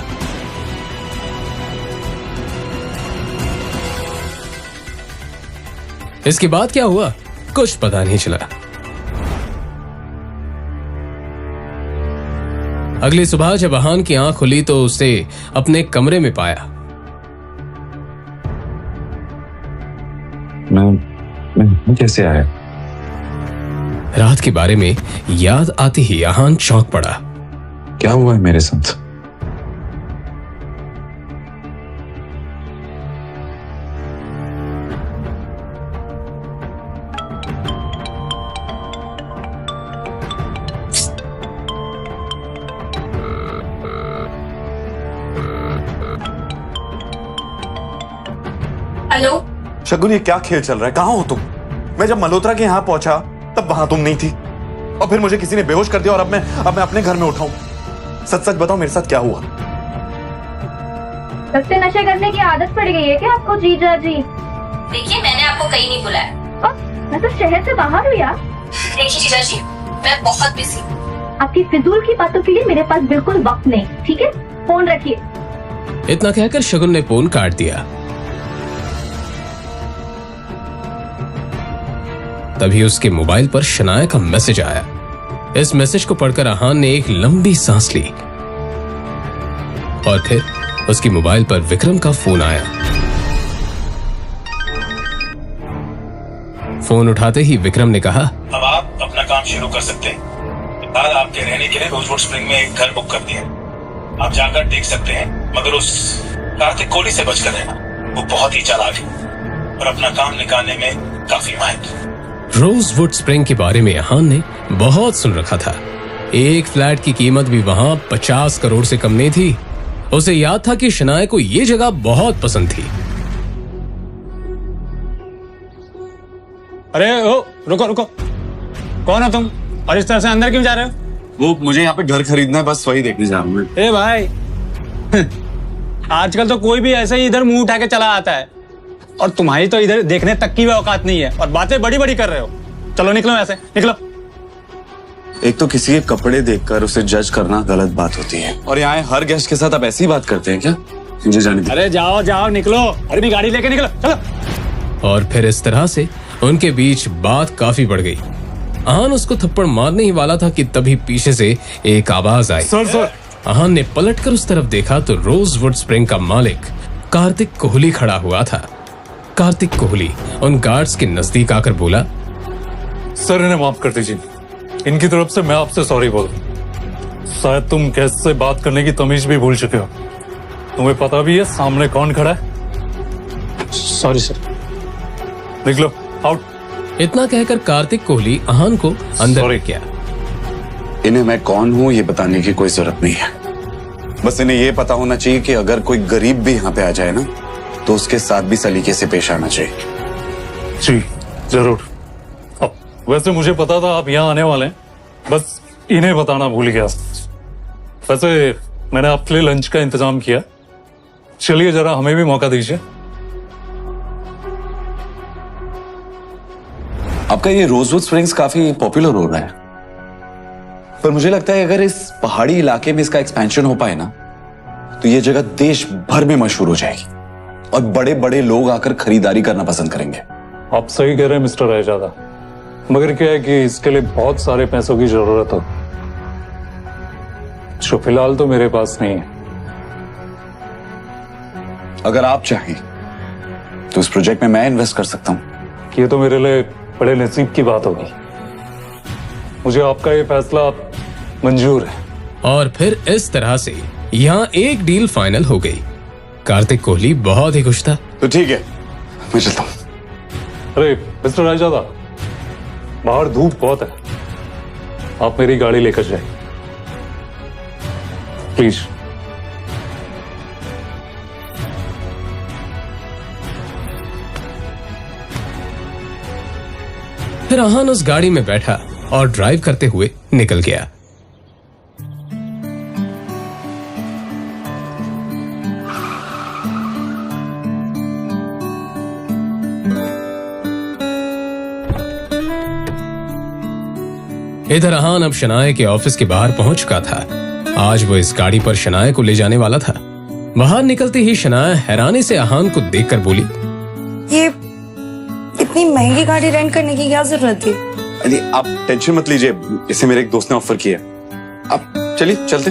इसके बाद क्या हुआ कुछ पता नहीं चला। अगली सुबह जब आहान की आंख खुली तो उसे अपने कमरे में पाया। मैं मैं कैसे आया? रात के बारे में याद आते ही आहान चौंक पड़ा। क्या हुआ है मेरे साथ? हेलो शगुन, ये क्या खेल चल रहा है? कहाँ हो तुम? मैं जब मल्होत्रा के यहाँ पहुंचा तब वहां तुम नहीं थी, और फिर मुझे किसी ने बेहोश कर दिया, और अब मैं अपने घर में उठाऊं। सच सच बताओ, मेरे साथ क्या हुआ? सस्ते नशे करने की आदत पड़ गई है क्या आपको जीजा जी? देखिए, मैंने आपको कहीं नहीं बुलाया। मैं तो शहर से बाहर हूँ यार। देखिए जीजा जी, मैं बहुत बिजी हूँ। आपकी फिजूल की बातों के लिए मेरे पास बिल्कुल वक्त नहीं, ठीक है? फोन रखिए। इतना कहकर शगुन ने फोन काट दिया। तभी उसके मोबाइल पर शनाया का मैसेज आया। इस मैसेज को पढ़कर आहान ने एक लंबी सांस ली, और फिर उसकी मोबाइल पर विक्रम का फोन आया। फोन उठाते ही विक्रम ने कहा, अब आप अपना काम शुरू कर सकते हैं। बाद आपके रहने के लिए रोजवुड स्प्रिंग में एक घर बुक कर दिया। आप जाकर देख सकते हैं, मगर उस कार्तिक कोहली से बचकर रहना। वो बहुत ही चालाक है और अपना काम निकालने में काफी माहिर। रोजवुड स्प्रिंग के बारे में आहान ने बहुत सुन रखा था। एक फ्लैट की कीमत भी वहां 50 करोड़ से कम नहीं थी। उसे याद था कि शनाया को ये जगह बहुत पसंद थी। अरे ओ, रुको रुको, कौन हो तुम और इस तरह से अंदर क्यों जा रहे हो? वो मुझे यहाँ पे घर खरीदना है, बस वही देखने जा रहा हूँ। ए भाई, आजकल तो कोई भी ऐसे ही इधर मुंह उठा के चला आता है, और तुम्हारी तो इधर देखने तक की भी औकात नहीं है, और बातें बड़ी बड़ी कर रहे हो। चलो निकलो ऐसे, निकलो। एक तो किसी के कपड़े देखकर उसे जज करना गलत बात होती है, और यहाँ हर गेस्ट के साथ आप ऐसी बात करते हैं क्या? मुझे जाने दीजिए। अरे जाओ जाओ, निकलो। अरे भी गाड़ी लेके निकलो, चलो। और फिर इस तरह से उनके बीच बात काफी बढ़ गई। आहान उसको थप्पड़ मारने ही वाला था कि तभी पीछे से एक आवाज आई। सर। आहान ने पलटकर उस तरफ देखा तो रोजवुड स्प्रिंग का मालिक कार्तिक कोहली खड़ा हुआ था। कार्तिक कोहली उन गार्ड्स के नजदीक आकर बोला, सर इन्हें माफ कर दीजिए, इनकी तरफ से मैं आपसे सॉरी बोल। शायद तुम गेस्ट से बात करने की तमीज भी भूल चुके हो। तुम्हें पता भी है सामने कौन खड़ा है? Sorry sir. निकलो, आउट। इतना कहकर कार्तिक कोहली आहान को अंदर ले गया। इन्हें मैं कौन हूँ ये बताने की कोई जरूरत नहीं है। बस इन्हें ये पता होना चाहिए कि अगर कोई गरीब भी यहाँ पे आ जाए ना, तो उसके साथ भी सलीके से पेश आना चाहिए। जी जरूर। अब वैसे मुझे पता था आप यहाँ आने वाले हैं, बस इन्हें बताना भूल गया। वैसे मैंने आपके लिए लंच का इंतजाम किया, चलिए जरा हमें भी मौका दीजिए। आपका ये रोजवुड स्प्रिंग्स काफी पॉपुलर हो रहा है, पर मुझे लगता है अगर इस पहाड़ी इलाके में इसका एक्सपेंशन हो पाए ना, तो ये जगह देश भर में मशहूर हो जाएगी और बड़े बड़े लोग आकर खरीदारी करना पसंद करेंगे। आप सही कह रहे हैं मिस्टर रायजादा, मगर क्या है कि इसके लिए बहुत सारे पैसों की जरूरत हो, जो फिलहाल तो मेरे पास नहीं है। अगर आप चाहें तो इस प्रोजेक्ट में मैं इन्वेस्ट कर सकता हूं। ये तो मेरे लिए बड़े नसीब की बात होगी। मुझे आपका ये फैसला मंजूर है। और फिर इस तरह से यहाँ एक डील फाइनल हो गई। कार्तिक कोहली बहुत ही खुश था। तो ठीक है, मैं चलता हूँ। अरे मिस्टर रायजादा, बाहर धूप बहुत है, आप मेरी गाड़ी लेकर जाए प्लीज। फिर आहान उस गाड़ी में बैठा और ड्राइव करते हुए निकल गया। इधर आहान अब शनाया के ऑफिस के बाहर पहुंच चुका था। आज वो इस गाड़ी पर शनाया को ले जाने वाला था। बाहर निकलते ही शनाया हैरानी से आहान को देखकर बोली, ये इतनी महंगी गाड़ी रेंट करने की क्या जरूरत थी? अरे आप टेंशन मत लीजिए, इसे मेरे एक दोस्त ने ऑफर किया। आप चलिए चलते।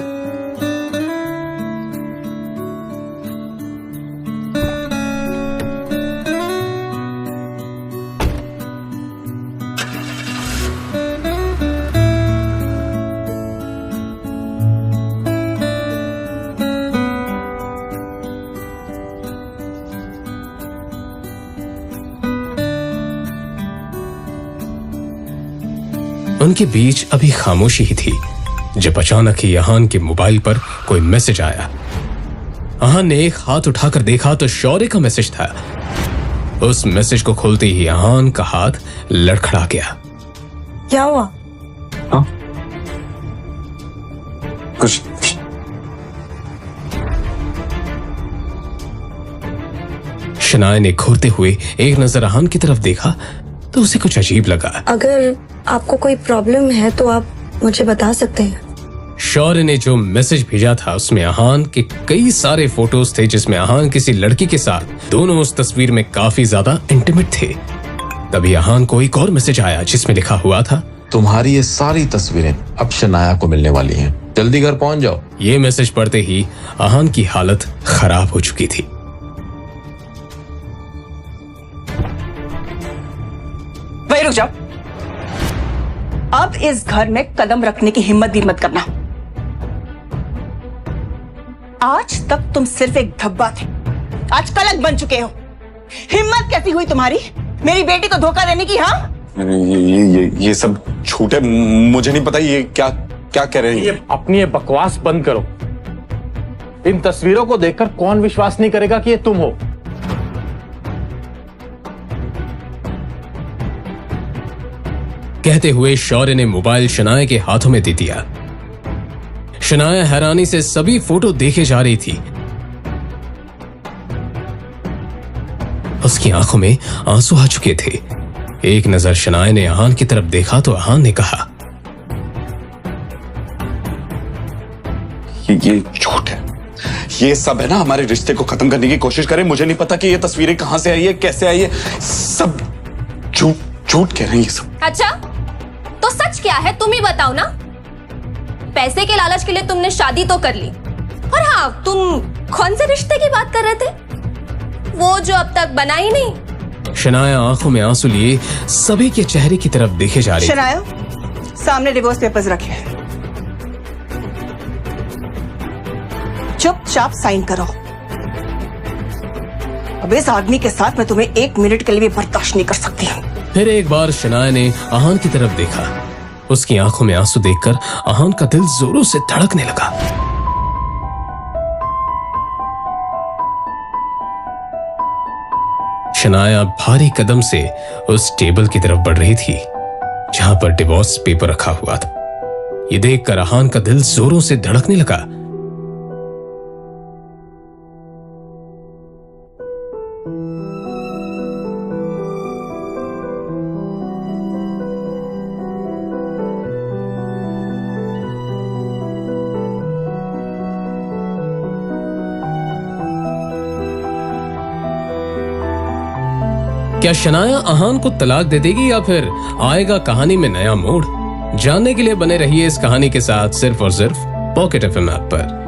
उनके बीच अभी खामोशी ही थी जब अचानक ही अहान के मोबाइल पर कोई मैसेज आया। अहान ने एक हाथ उठाकर देखा तो शौर्य का मैसेज था। उस मैसेज को खोलते ही अहान का हाथ लड़खड़ा गया। क्या हुआ? कुछ शनाया ने घूरते हुए एक नजर अहान की तरफ देखा तो उसे कुछ अजीब लगा। अगर आपको कोई प्रॉब्लम है तो आप मुझे बता सकते हैं। शौर्य ने जो मैसेज भेजा था उसमें अहान के कई सारे फोटोज थे जिसमें अहान किसी लड़की के साथ दोनों उस तस्वीर में काफी ज्यादा इंटीमेट थे। तभी अहान को एक और मैसेज आया जिसमें लिखा हुआ था, तुम्हारी ये सारी तस्वीरें अब शनाया को मिलने वाली हैं, जल्दी घर पहुंच जाओ। ये मैसेज पढ़ते ही अहान की हालत खराब हो चुकी थी। वही रुक जाओ। अब इस घर में कदम रखने की हिम्मत भी मत करना। आज तक तुम सिर्फ एक धब्बा थे, आज कलंक बन चुके हो। हिम्मत कैसी हुई तुम्हारी मेरी बेटी को धोखा देने की? हाँ, ये सब झूठ है, मुझे नहीं पता ये क्या क्या कह रहे हैं। अपनी ये बकवास बंद करो। इन तस्वीरों को देखकर कौन विश्वास नहीं करेगा कि ये तुम हो? कहते हुए शौर्य ने मोबाइल शनाया के हाथों में दे दिया। शनाया हैरानी से सभी फोटो देखे जा रही थी। उसकी आंखों में आंसू आ चुके थे। एक नजर शनाया ने अहान की तरफ देखा तो अहान ने कहा, ये झूठ है, ये सब है ना हमारे रिश्ते को खत्म करने की कोशिश करे। मुझे नहीं पता कि ये तस्वीरें कहां से आई है, कैसे आई है, सब झूठ कह रहे हैं ये सब। अच्छा, तो सच क्या है तुम ही बताओ ना। पैसे के लालच के लिए तुमने शादी तो कर ली, और हाँ, तुम कौन से रिश्ते की बात कर रहे थे? वो जो अब तक बना ही नहीं। शनाया आंखों में आंसू लिए सभी के चेहरे की तरफ देखे जा रही थी। शनाया, सामने डिवोर्स पेपर्स रखे, चुपचाप साइन करो। अब इस आदमी के साथ मैं तुम्हें 1 मिनट के लिए भी बर्दाश्त नहीं कर सकती। फिर एक बार शनाया ने अहान की तरफ देखा। उसकी आंखों में आंसू देखकर अहान का दिल जोरों से धड़कने लगा। शनाया भारी कदम से उस टेबल की तरफ बढ़ रही थी जहां पर डिवोर्स पेपर रखा हुआ था। ये देखकर अहान का दिल जोरों से धड़कने लगा। क्या शनाया अहान को तलाक दे देगी या फिर आएगा कहानी में नया मोड़? जानने के लिए बने रहिए इस कहानी के साथ सिर्फ और सिर्फ पॉकेट एफएम ऐप पर।